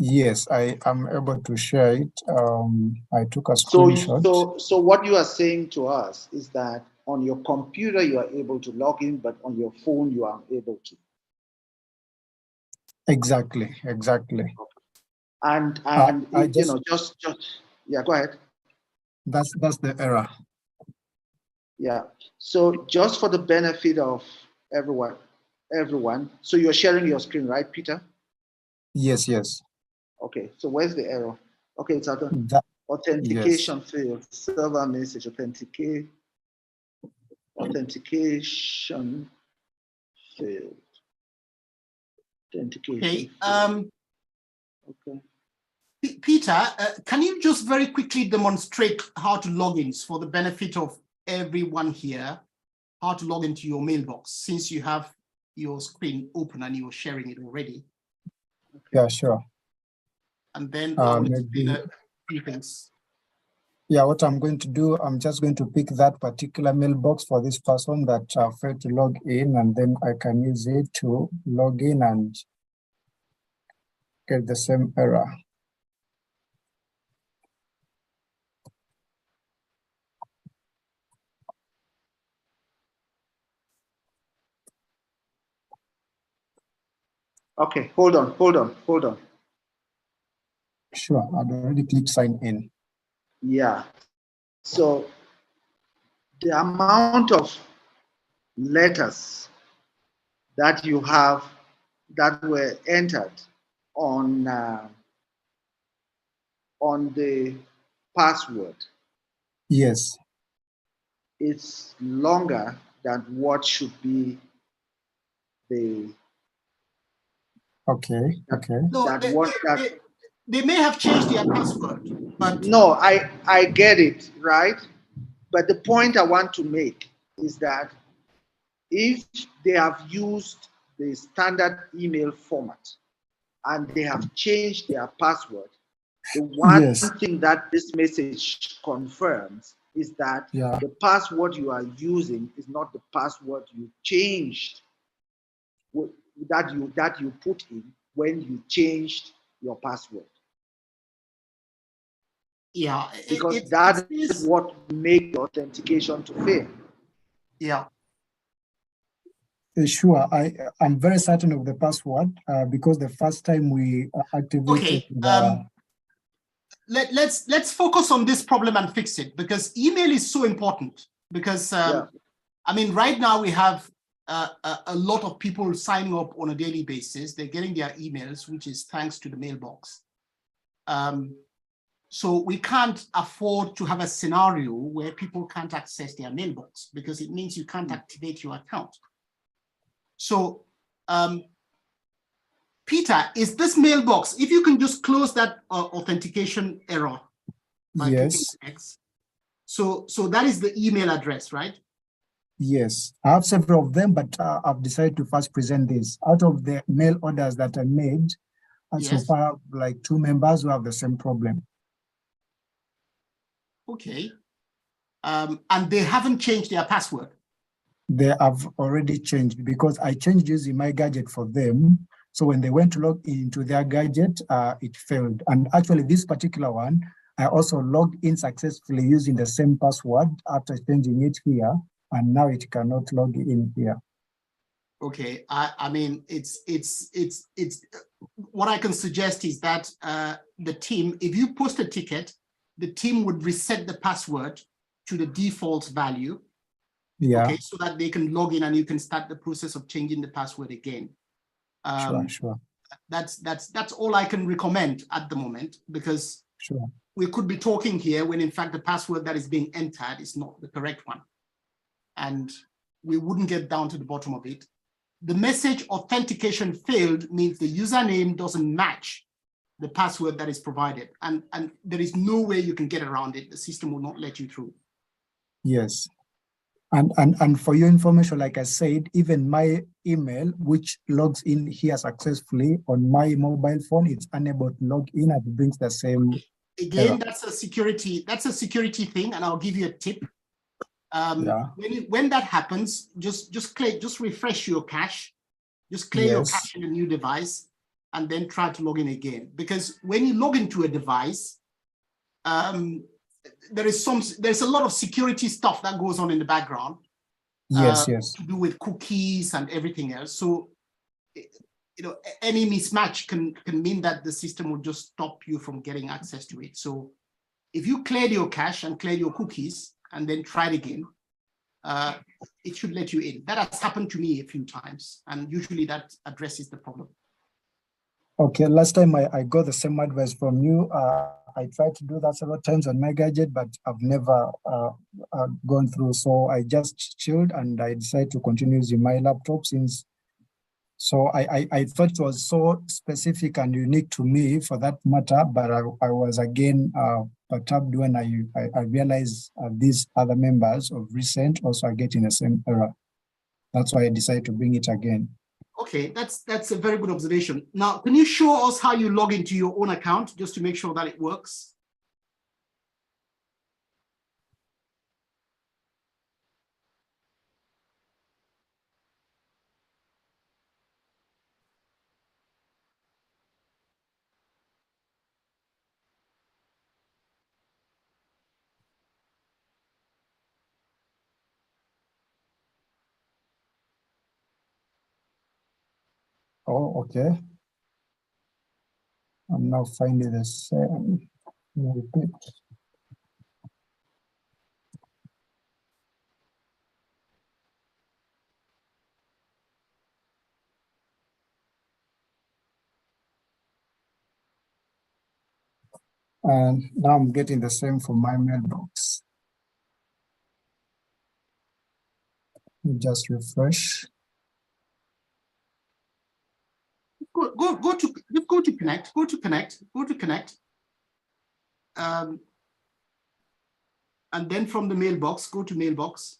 Yes, I am able to share it. I took a screenshot. So what you are saying to us is that on your computer you are able to log in, but on your phone you are unable to. Exactly. And just yeah, go ahead. That's the error. Yeah. So just for the benefit of everyone. So you're sharing your screen, right, Peter? Yes. Okay. So where's the error? Okay, it's at the authentication field, server message, authentication field. Okay. Okay. Peter, can you just very quickly demonstrate how to log in for the benefit of everyone here, how to log into your mailbox, since you have your screen open and you're sharing it already? Yeah, sure. And then I will explain a few things. Yeah, what I'm going to do, I'm just going to pick that particular mailbox for this person that failed to log in, and then I can use it to log in and get the same error. Okay, hold on. Sure, I've already clicked sign in. Yeah, so the amount of letters that you have that were entered on the password. Yes. it's longer than what should be the Okay. No, they may have changed their password, but no, I get it, right? But the point I want to make is that if they have used the standard email format and they have changed their password, the one Yes. thing that this message confirms is that Yeah. the password you are using is not the password you changed, that you put in when you changed your password. yeah, Because it that is is, what makes the authentication to fail. yeah. Sure. I'm very certain of the password because the first time we activated Okay. Let's focus on this problem and fix it, because email is so important. Because I mean, right now we have a lot of people signing up on a daily basis. They're getting their emails, which is thanks to the mailbox. So we can't afford to have a scenario where people can't access their mailbox, because it means you can't activate your account. So, Peter, is this mailbox, if you can just close that authentication error by clicking Yes. X. So that is the email address, right? Yes. I have several of them, but I've decided to first present this. Out of the mail orders that I made, and so Yes. far, like 2 members who have the same problem. Okay. And they haven't changed their password. They have already changed because I changed using my gadget for them. So when they went to log into their gadget, it failed. And actually this particular one, I also logged in successfully using the same password after changing it here. And now it cannot log in here. Okay, I mean, it's what I can suggest is that the team, if you post a ticket, the team would reset the password to the default value. Yeah. Okay, so that they can log in and you can start the process of changing the password again. Sure. That's all I can recommend at the moment, because Sure. we could be talking here when in fact the password that is being entered is not the correct one. And we wouldn't get down to the bottom of it. The message authentication failed means the username doesn't match the password that is provided. And there is no way you can get around it. The system will not let you through. Yes. And for your information, like I said, even my email, which logs in here successfully on my mobile phone, it's unable to log in and it brings the same. Again, error. that's a security thing, and I'll give you a tip. Yeah. When that happens, just refresh your cache, just clear your cache in a new device, and then try to log in again. Because when you log into a device, there's a lot of security stuff that goes on in the background. Yes. To do with cookies and everything else. So, any mismatch can mean that the system will just stop you from getting access to it. So if you cleared your cache and cleared your cookies and then tried again, it should let you in. That has happened to me a few times, and usually that addresses the problem. Okay, last time I got the same advice from you. I tried to do that several times on my gadget, but I've never gone through. So I just chilled and I decided to continue using my laptop since. So I thought it was so specific and unique to me for that matter, but I was again perturbed when I realized these other members of recent also are getting the same error. That's why I decided to bring it again. Okay, that's a very good observation. Now, can you show us how you log into your own account just to make sure that it works? Oh, okay. I'm now finding the same. Repeat. And now I'm getting the same for my mailbox. Let me just refresh. Go to connect. And then from the mailbox, go to mailbox.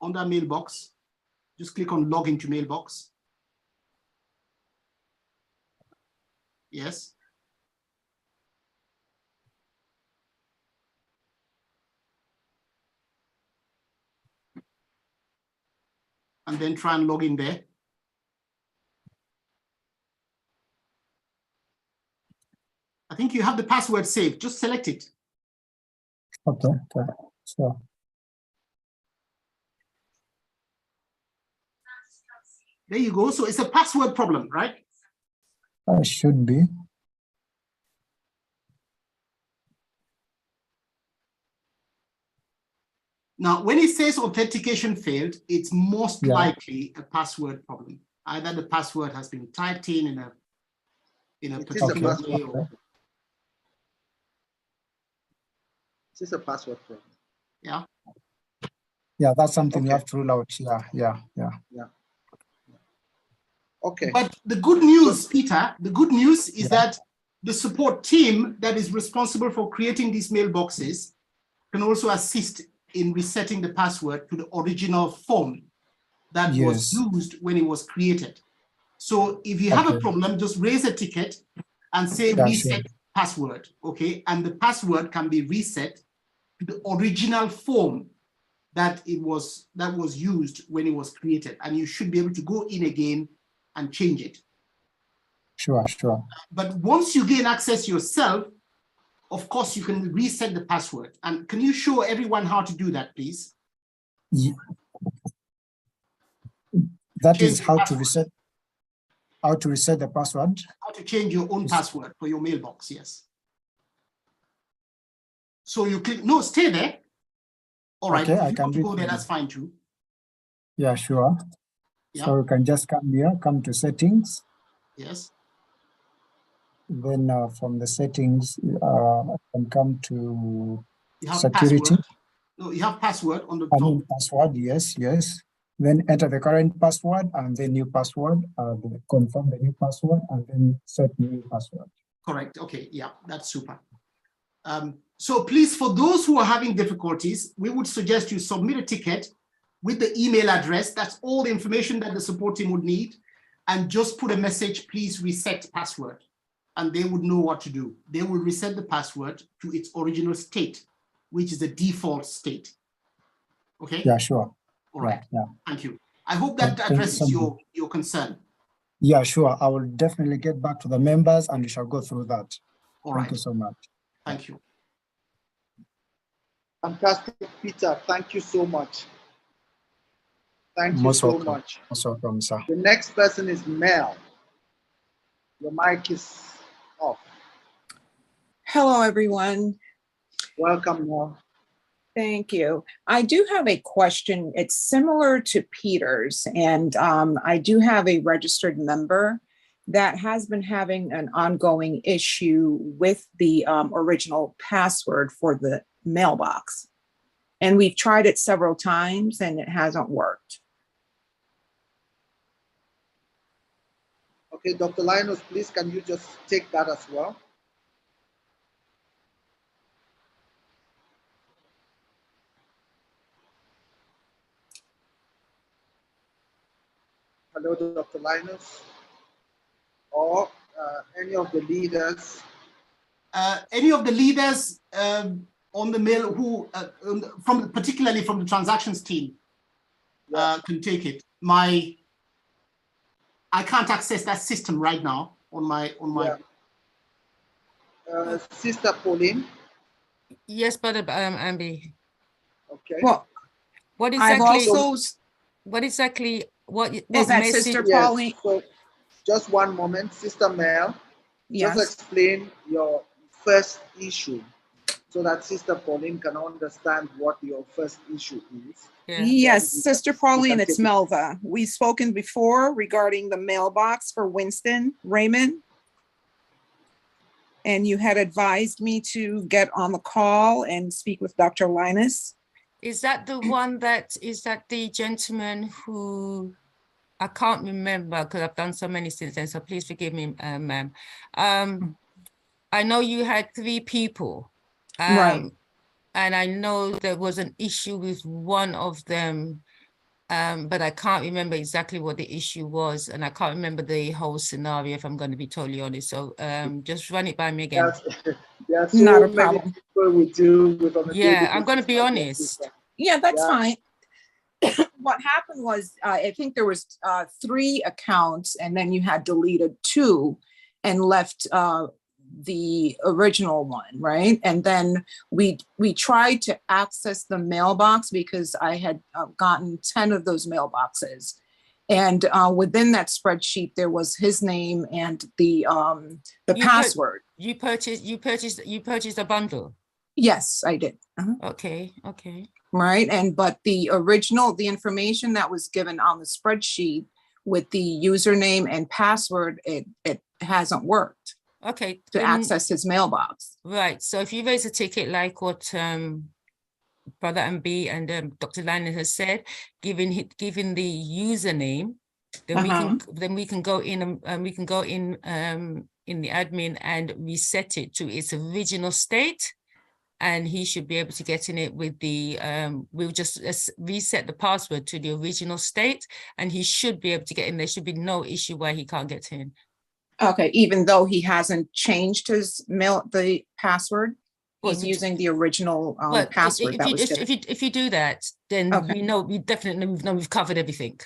Under mailbox, just click on log into mailbox. Yes. And then try and log in there. I think you have the password saved. Just select it. Okay, okay, so. There you go. So it's a password problem, right? Should be. Now, when it says authentication failed, it's most likely a password problem. Either the password has been typed in a particular way. Or... This is a password problem. Yeah. Yeah, that's something you have to rule out. Yeah. Okay. But the good news, Peter, the good news is that the support team that is responsible for creating these mailboxes can also assist in resetting the password to the original form that was used when it was created. So if you have a problem, just raise a ticket and say reset password, okay? And the password can be reset to the original form that was used when it was created, and you should be able to go in again and change it. Sure. But once you gain access yourself, of course, you can reset the password. And can you show everyone how to do that, please? Yeah. That is how to reset. How to reset the password? How to change your own password for your mailbox, yes. So you click, no, stay there. All right, okay, if I you can want to go there, that's fine too. Yeah, sure. Yeah. So you can just come here, come to settings. Yes. Then from the settings, I can come to security. Password. No, you have password on the top. I mean password, yes. Then enter the current password and then new password, confirm the new password and then set new password. Correct, okay, yeah, that's super. So please, for those who are having difficulties, we would suggest you submit a ticket with the email address. That's all the information that the support team would need. And just put a message, please reset password. And they would know what to do. They will reset the password to its original state, which is the default state. Okay? Yeah, sure. All right, yeah. Thank you. I hope that addresses your concern. Yeah, sure. I will definitely get back to the members and we shall go through that. All right. Thank you so much. Thank you. Fantastic, Peter. Thank you so much. Thank you Most so welcome. much. Most welcome, sir. The next person is Mel. Your mic is off. Hello, everyone. Welcome, Mel. Thank you. I do have a question. It's similar to Peter's, and I do have a registered member that has been having an ongoing issue with the original password for the mailbox. And we've tried it several times and it hasn't worked. Okay, Dr. Linus, please, can you just take that as well? Hello, Dr. Linus, or any of the leaders. Any of the leaders on the mail who, particularly from the transactions team, can take it. I can't access that system right now on my. Sister Pauline. Yes, but Ambi. Okay. Well, what exactly? What is that, Sister Pauline? So just one moment, Sister Mel. Yes. Just explain your first issue so that Sister Pauline can understand what your first issue is. Yeah. Yes, Sister Pauline, it's Melva. We've spoken before regarding the mailbox for Winston Raymond. And you had advised me to get on the call and speak with Dr. Linus. Is that the one that, is that the gentleman who, I can't remember because I've done so many since then, so please forgive me, ma'am. I know you had 3 people. Right. And I know there was an issue with one of them, but I can't remember exactly what the issue was, and I can't remember the whole scenario, if I'm going to be totally honest. So just run it by me again. There are so Not a many problem. people we deal with on a daily Yeah, I'm going to basis, be my dear honest. sister. Yeah, that's Yeah. fine. What happened was, I think there was 3 accounts, and then you had deleted 2 and left the original one, right? And then we tried to access the mailbox because I had gotten 10 of those mailboxes. And within that spreadsheet, there was his name and the password. You purchased a bundle. Yes, I did. Okay, okay. Right, but the original, the information that was given on the spreadsheet with the username and password, it hasn't worked. Okay. To access his mailbox. Right. So if you raise a ticket like what Brother MB and Dr. Lannon has said, given the username, then we can go in and we can go in the admin and reset it to its original state. And he should be able to get in it with the, we'll just reset the password to the original state, and he should be able to get in. There should be no issue where he can't get in. Okay, even though he hasn't changed his the password, he's using the original password that was given. If you do that, then we know, we definitely know we've covered everything.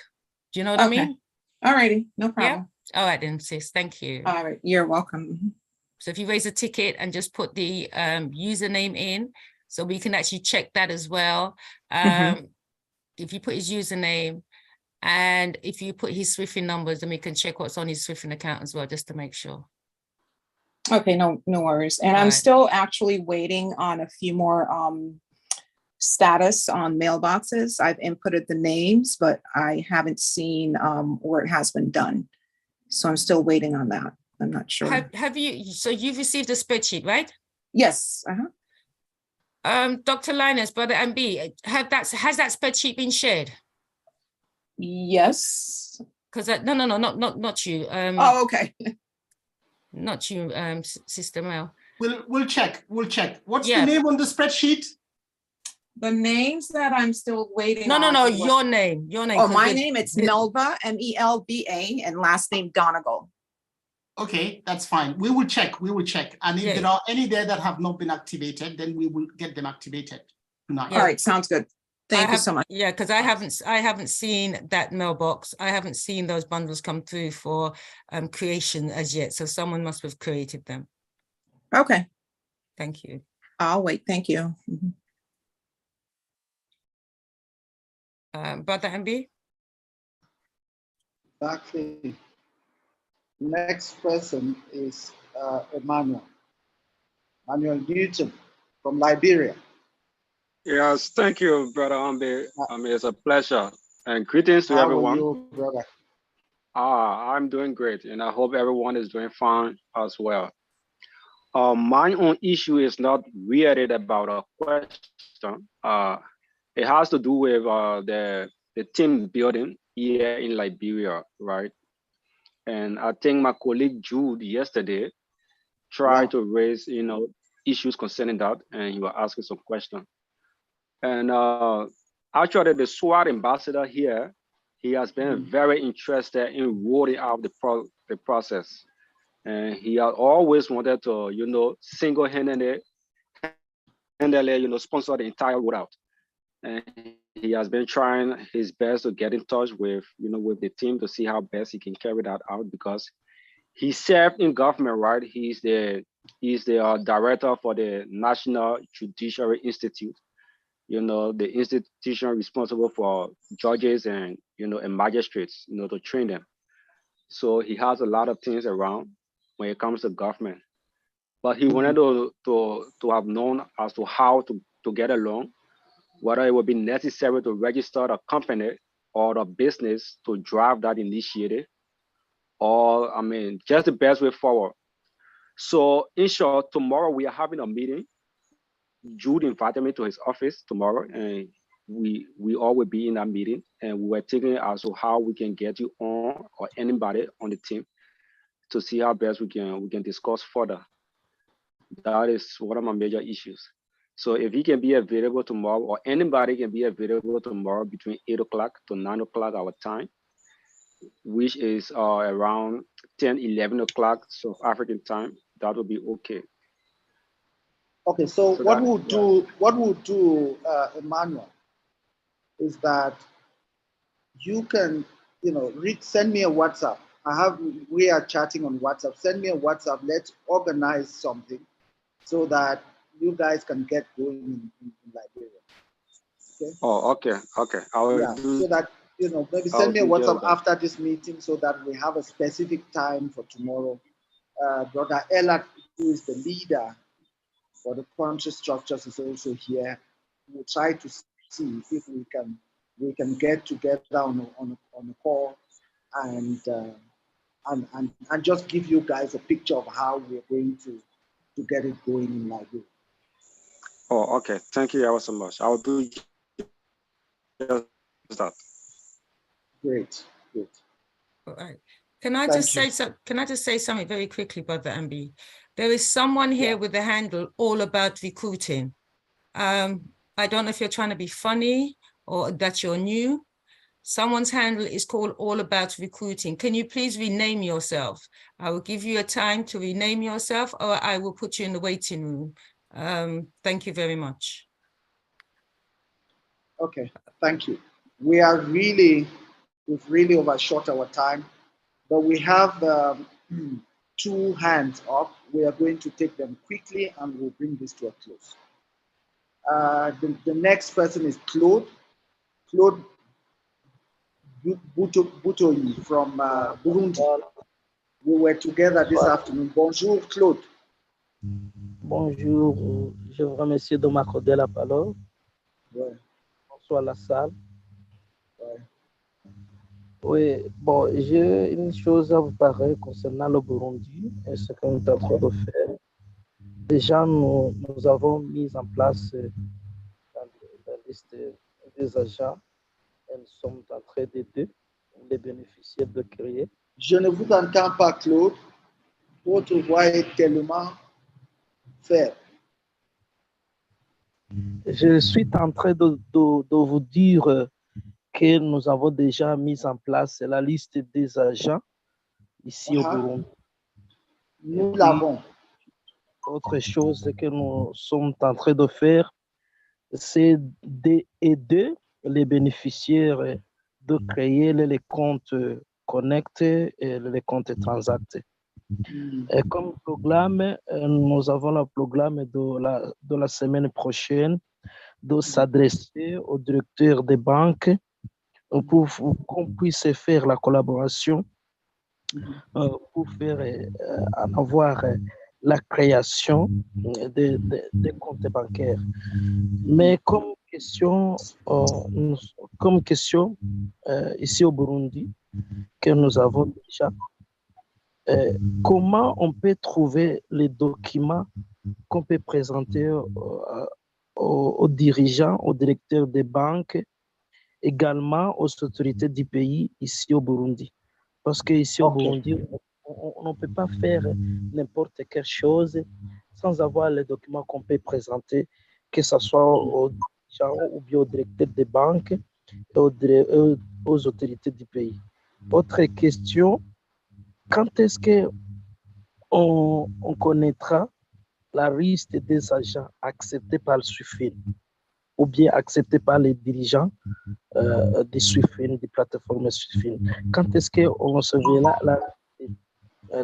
Do you know what I mean? All righty, no problem. Yeah? All right then, sis, thank you. All right, you're welcome. So if you raise a ticket and just put the username in, so we can actually check that as well. If you put his username, and if you put his Swifting numbers, then we can check what's on his Swifting account as well, just to make sure. Okay, no worries. And I'm still actually waiting on a few more status on mailboxes. I've inputted the names, but I haven't seen where it has been done. So I'm still waiting on that. I'm not sure. Have you, so you've received a spreadsheet, right? Yes. Dr. Linus, Brother MB, has that spreadsheet been shared? Yes. Because no, not you. Oh, okay. Not you, Sister Mel. We'll check. What's the name on the spreadsheet? The names that I'm still waiting on. No, your name. Oh, my name, it's Melba, MELBA, and last name Donegal. Okay, that's fine. We will check. And if there are any there that have not been activated, then we will get them activated tonight. All right, sounds good. Thank you so much. Yeah, because I haven't seen that mailbox. I haven't seen those bundles come through for creation as yet. So someone must have created them. Okay. Thank you. I'll wait. Thank you. Brother MB? Exactly. Next person is Emmanuel Newton from Liberia. Yes, thank you, Brother Ambe. It's a pleasure. And greetings to How everyone. are you, brother? I'm doing great, and I hope everyone is doing fine as well. My own issue is not really about a question. It has to do with the team building here in Liberia, right? And I think my colleague Jude yesterday tried to raise, issues concerning that, and he was asking some questions. And actually, the SWAT ambassador here, he has been very interested in rolling out the process. And he has always wanted to, single-handedly, sponsor the entire rollout. And he has been trying his best to get in touch with, with the team to see how best he can carry that out, because he served in government, right? He's the director for the National Judiciary Institute, the institution responsible for judges and, and magistrates, to train them. So he has a lot of things around when it comes to government. But he wanted to have known as to how to get along, whether it would be necessary to register a company or the business to drive that initiative, or, just the best way forward. So in short, tomorrow we are having a meeting. Jude invited me to his office tomorrow, and we all will be in that meeting, and we were thinking also how we can get you on or anybody on the team to see how best we can discuss further. That is one of my major issues. So if he can be available tomorrow, or anybody can be available tomorrow between 8 o'clock to 9 o'clock our time, which is around 10, 11 o'clock South African time, that would be okay. Okay, so what we'll do, Emmanuel, is that you can, send me a WhatsApp. We are chatting on WhatsApp. Send me a WhatsApp. Let's organize something so that you guys can get going in Liberia. Okay? Oh, okay. So that, maybe send me a WhatsApp after this meeting so that we have a specific time for tomorrow. Brother Ella, who is the leader for the country structures, is also here. We'll try to see if we can get together on a call and just give you guys a picture of how we're going to get it going in Liberia. Oh, okay. Thank you ever so much. I'll do just that. Great. All right. Can I just say something very quickly, Brother Ambi? There is someone here with the handle All About Recruiting. I don't know if you're trying to be funny or that you're new. Someone's handle is called All About Recruiting. Can you please rename yourself? I will give you a time to rename yourself, or I will put you in the waiting room. Thank you very much. Okay, thank you. We've really overshot our time, but we have 2 hands up. We are going to take them quickly and we'll bring this to a close. The next person is Claude Butoyi from Burundi. We were together this afternoon. Bonjour, Claude. Bonjour, je vous remercie de m'accorder la parole. Ouais. Bonsoir la salle. Ouais. Oui, bon, j'ai une chose à vous parler concernant le Burundi et ce qu'on est en train de faire. Déjà, nous avons mis en place la liste des agents et nous sommes en train d'aider les bénéficiaires de créer. Je ne vous entends pas, Claude. Votre voix est tellement faible. Je suis en train de vous dire que nous avons déjà mis en place la liste des agents ici au Burundi. Nous l'avons. Autre chose que nous sommes en train de faire, c'est d'aider les bénéficiaires de créer les comptes connectés et les comptes transactés. Et comme programme, nous avons le programme de la semaine prochaine de s'adresser au directeur des banques pour qu'on puisse faire la collaboration pour faire en avoir la création des comptes bancaires. Mais comme question ici au Burundi, que nous avons déjà, comment on peut trouver les documents qu'on peut présenter aux dirigeants, aux directeurs des banques, également aux autorités du pays ici au Burundi. Parce qu'ici au Burundi, on ne peut pas faire n'importe quelle chose sans avoir les documents qu'on peut présenter, que ce soit aux dirigeants ou bien aux directeurs des banques et aux autorités du pays. Autre question, quand est-ce qu'on connaîtra la liste des agents acceptés par le SUFIN ou bien acceptés par les dirigeants des SUFIN, des plateformes SUFIN? Quand est-ce qu'on recevra la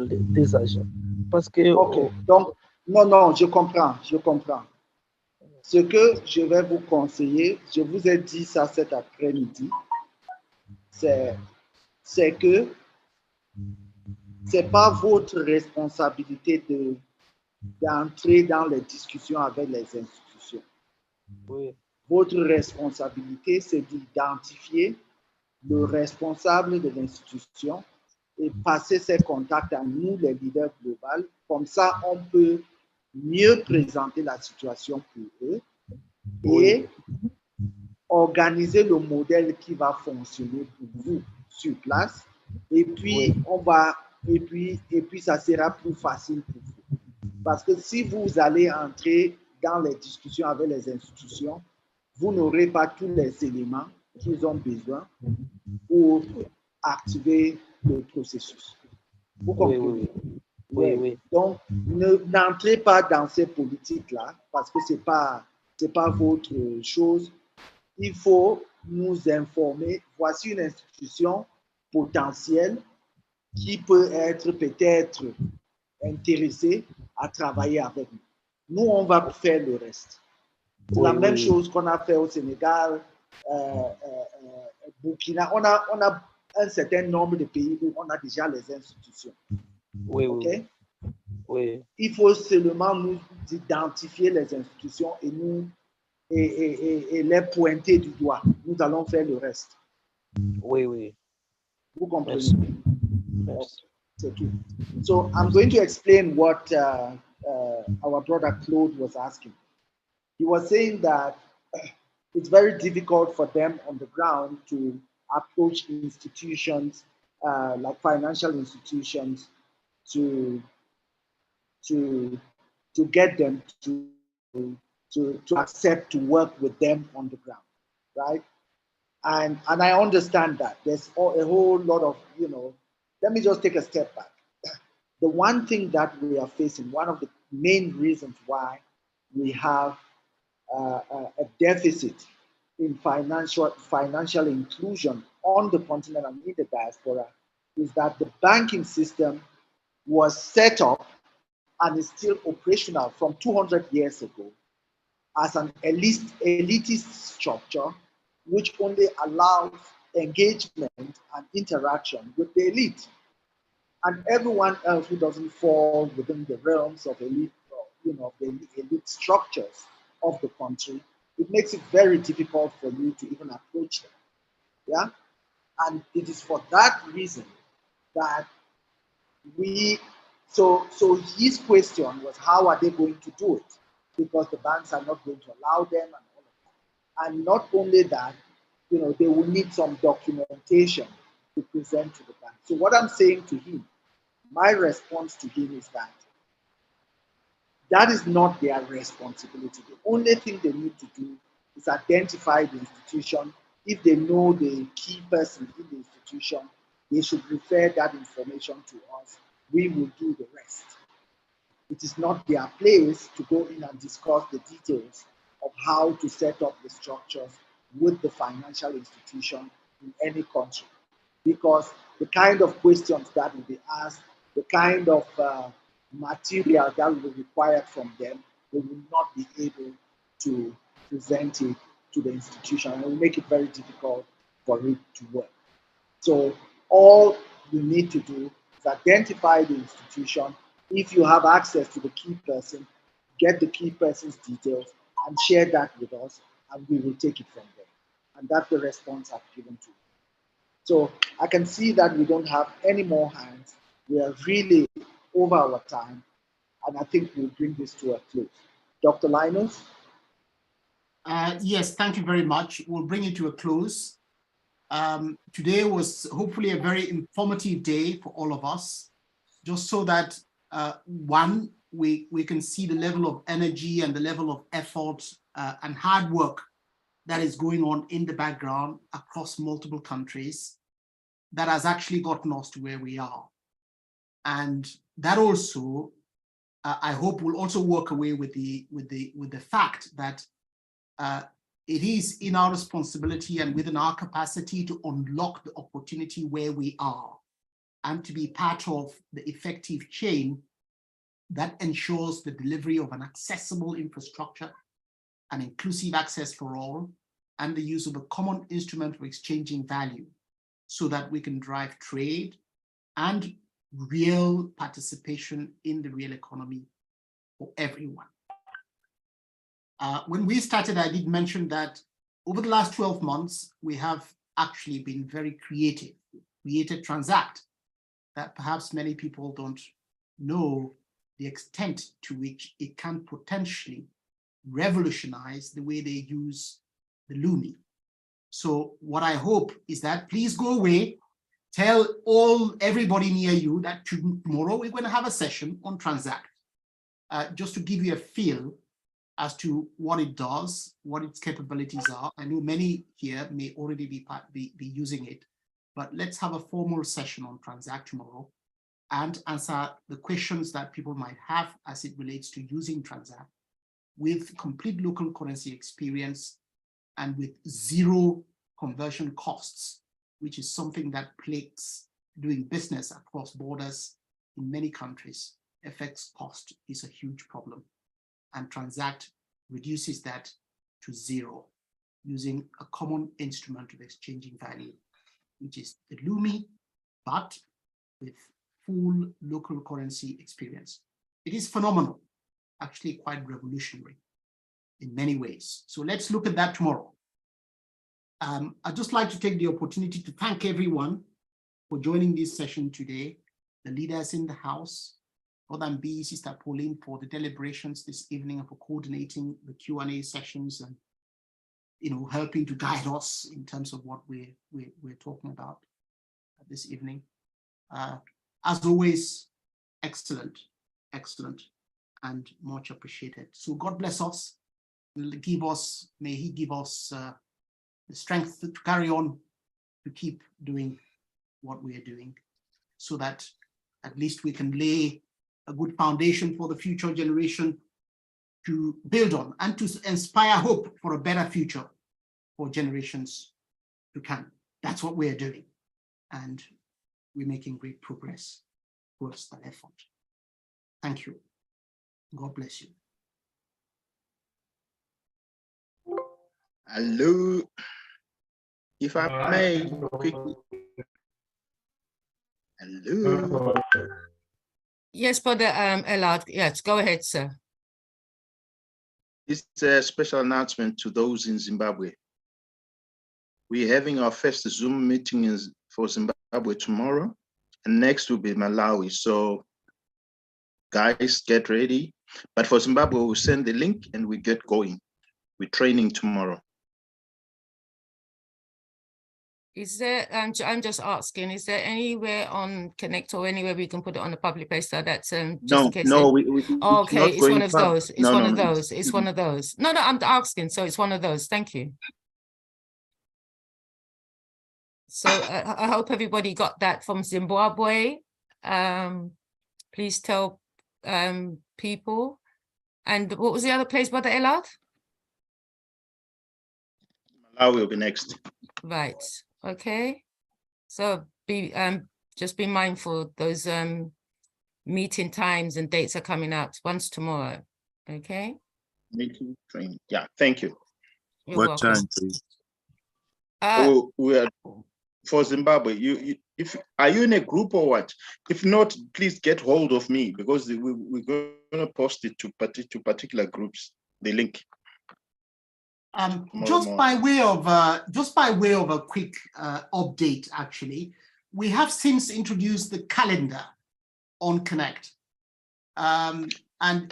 des agents? Parce que... Donc, non, je comprends. Ce que je vais vous conseiller, je vous ai dit ça cet après-midi, c'est que ce n'est pas votre responsabilité d'entrer dans les discussions avec les institutions. Oui. Votre responsabilité, c'est d'identifier le responsable de l'institution et passer ses contacts à nous, les leaders globaux. Comme ça, on peut mieux présenter la situation pour eux et organiser le modèle qui va fonctionner pour vous sur place, et puis et puis ça sera plus facile pour vous. Parce que si vous allez entrer dans les discussions avec les institutions, vous n'aurez pas tous les éléments qu'ils ont besoin pour activer le processus. Vous comprenez? Oui. Donc, n'entrez pas dans ces politiques-là parce que ce n'est pas votre chose. Il faut nous informer. Voici une institution potentielle qui peut être peut-être intéressée à travailler avec nous. Nous, on va faire le reste. C'est la même chose qu'on a fait au Sénégal, Burkina. On a un certain nombre de pays où on a déjà les institutions. Il faut seulement nous identifier les institutions et nous et les pointer du doigt. Nous allons faire le reste. Vous comprenez? C'est tout. So I'm going to explain what our brother Claude was asking. He was saying that it's very difficult for them on the ground to approach institutions like financial institutions to get them to accept to work with them on the ground, right? And I understand that there's a whole lot of, let me just take a step back. The one thing that we are facing, one of the main reasons why we have a deficit in financial inclusion on the continent and in the diaspora is that the banking system was set up and is still operational from 200 years ago as an elitist structure, which only allows engagement and interaction with the elite. And everyone else who doesn't fall within the realms of elite, the elite structures of the country, it makes it very difficult for you to even approach them. Yeah? And it is for that reason that so his question was, how are they going to do it? Because the banks are not going to allow them and all of that. And not only that, they will need some documentation to present to the bank. So what I'm saying to him, my response to him is that is not their responsibility. The only thing they need to do is identify the institution. If they know the key person in the institution, they should refer that information to us. We will do the rest. It is not their place to go in and discuss the details of how to set up the structures with the financial institution in any country. Because the kind of questions that will be asked, the kind of material that will be required from them, they will not be able to present it to the institution. And it will make it very difficult for it to work. So all you need to do is identify the institution. If you have access to the key person, get the key person's details and share that with us, and we will take it from there. And that's the response I've given to you. So I can see that we don't have any more hands. We are really over our time, and I think we'll bring this to a close. Dr. Linus? Yes, thank you very much. We'll bring it to a close. Today was hopefully a very informative day for all of us, just so that one, we can see the level of energy and the level of effort and hard work that is going on in the background across multiple countries that has actually gotten us to where we are. And that also, I hope, will also work away with the fact that it is in our responsibility and within our capacity to unlock the opportunity where we are and to be part of the effective chain that ensures the delivery of an accessible infrastructure, an inclusive access for all, and the use of a common instrument for exchanging value so that we can drive trade and real participation in the real economy for everyone. When we started, I did mention that over the last 12 months, we have actually been very creative. Created Transact, that perhaps many people don't know the extent to which it can potentially revolutionize the way they use the Lumi. So what I hope is that please go away, tell everybody near you that tomorrow we're going to have a session on Transact, just to give you a feel as to what it does, what its capabilities are. I know many here may already be using it, but let's have a formal session on Transact tomorrow and answer the questions that people might have as it relates to using Transact with complete local currency experience and with zero conversion costs, which is something that plagues doing business across borders in many countries. FX cost is a huge problem, and Transact reduces that to zero using a common instrument of exchanging value, which is the Lumi, but with full local currency experience. It is phenomenal, actually quite revolutionary in many ways. So let's look at that tomorrow. I'd just like to take the opportunity to thank everyone for joining this session today, the leaders in the house, Brother B, Sister Pauline, for the deliberations this evening and for coordinating the Q&A sessions and helping to guide us in terms of what we're talking about this evening. As always, excellent, and much appreciated. So God bless us. May He give us the strength to carry on, to keep doing what we are doing, so that at least we can lay a good foundation for the future generation to build on and to inspire hope for a better future for generations to come. That's what we're doing. And we're making great progress towards that effort. Thank you. God bless you. Hello. If I may, quickly. Hello. Yes, Brother Elard. Yes, go ahead, sir. It's a special announcement to those in Zimbabwe. We're having our first Zoom meeting for Zimbabwe tomorrow, and next will be Malawi. So guys, get ready. But for Zimbabwe, we'll send the link and we get going. We're training tomorrow. Is there, I'm just asking, is there anywhere on Connect or anywhere we can put it on a public place so that's just in case? No, okay, it's one of those. It's one of those. It's one of those. No, I'm asking. So it's one of those. Thank you. So I hope everybody got that from Zimbabwe. Please tell people. And what was the other place, Brother Elard? Malawi will be next. Right. Okay. So just be mindful those meeting times and dates are coming out once tomorrow. Okay. Meeting training. Yeah, thank you. You're welcome. Time, please? We are for Zimbabwe. Are you in a group or what? If not, please get hold of me because we're going to post it to particular groups. The link. Just by way of a quick update, actually, we have since introduced the calendar on Connect, and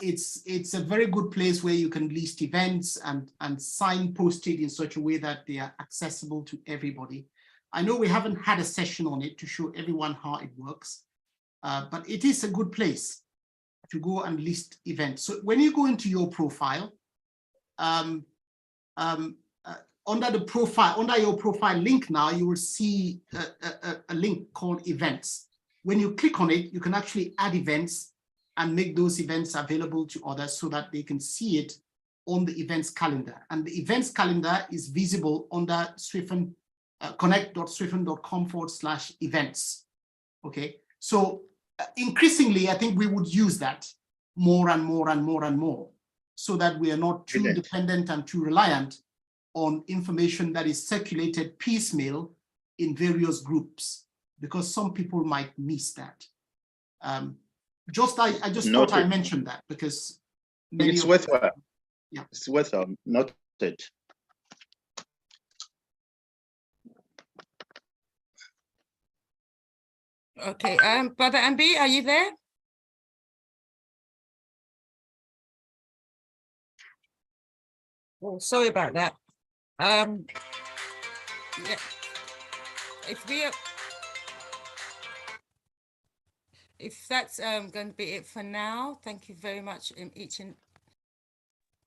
it's a very good place where you can list events and signpost it in such a way that they are accessible to everybody. I know we haven't had a session on it to show everyone how it works, but it is a good place to go and list events. So when you go into your profile, under your profile link now, you will see a link called events. When you click on it, you can actually add events and make those events available to others so that they can see it on the events calendar. And the events calendar is visible under Swiffen, connect.swiffen.com/events. Okay, so increasingly, I think we would use that more and more and more and more, so that we are not too dependent and too reliant on information that is circulated piecemeal in various groups, because some people might miss that. I just thought I mentioned that because it's worthwhile. Yeah, it's worthwhile. Noted. Okay, Brother Ambi, are you there? Oh, sorry about that. Yeah. If that's going to be it for now, thank you very much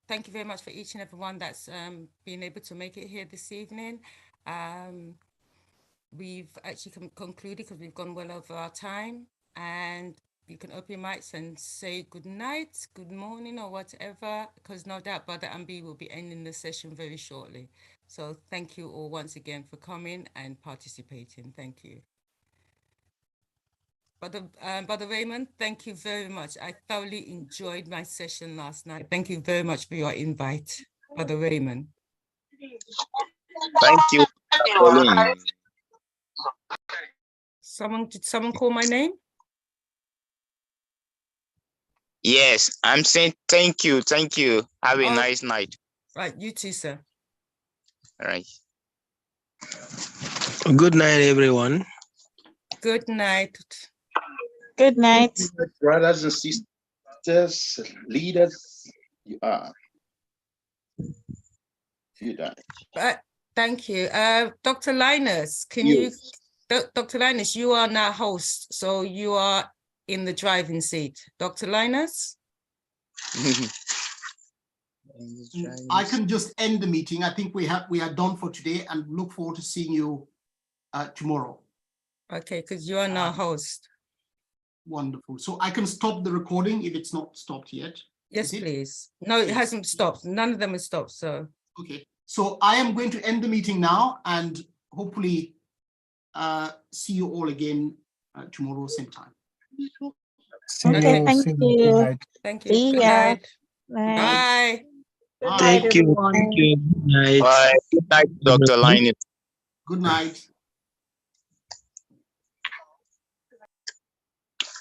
thank you very much for each and everyone that's been able to make it here this evening. We've actually concluded because we've gone well over our time, and you can open your mics and say good night, good morning, or whatever, because no doubt Brother Ambi will be ending the session very shortly. So thank you all once again for coming and participating. Thank you. Brother Raymond, thank you very much. I thoroughly enjoyed my session last night. Thank you very much for your invite, Brother Raymond. Thank you, Pauline. Did someone call my name? Yes, I'm saying thank you. Thank you. Have a nice night. Right, you too, sir. All right. Good night, everyone. Good night. Good night. Brothers and sisters, leaders, you are. Thank you. Dr. Linus, Dr. Linus, you are now host, so you are in the driving seat. Dr. Linus? I can just end the meeting. I think we are done for today, and look forward to seeing you tomorrow. Okay, because you are now host. Wonderful. So I can stop the recording if it's not stopped yet. Yes, please. No, it hasn't stopped. None of them have stopped. So okay. So I am going to end the meeting now, and hopefully see you all again tomorrow same time. Okay, thank you. Thank you. See Good ya. night. Bye. Thank you. Thank you. Good night. Bye. Good night, Dr. Linus. Good night.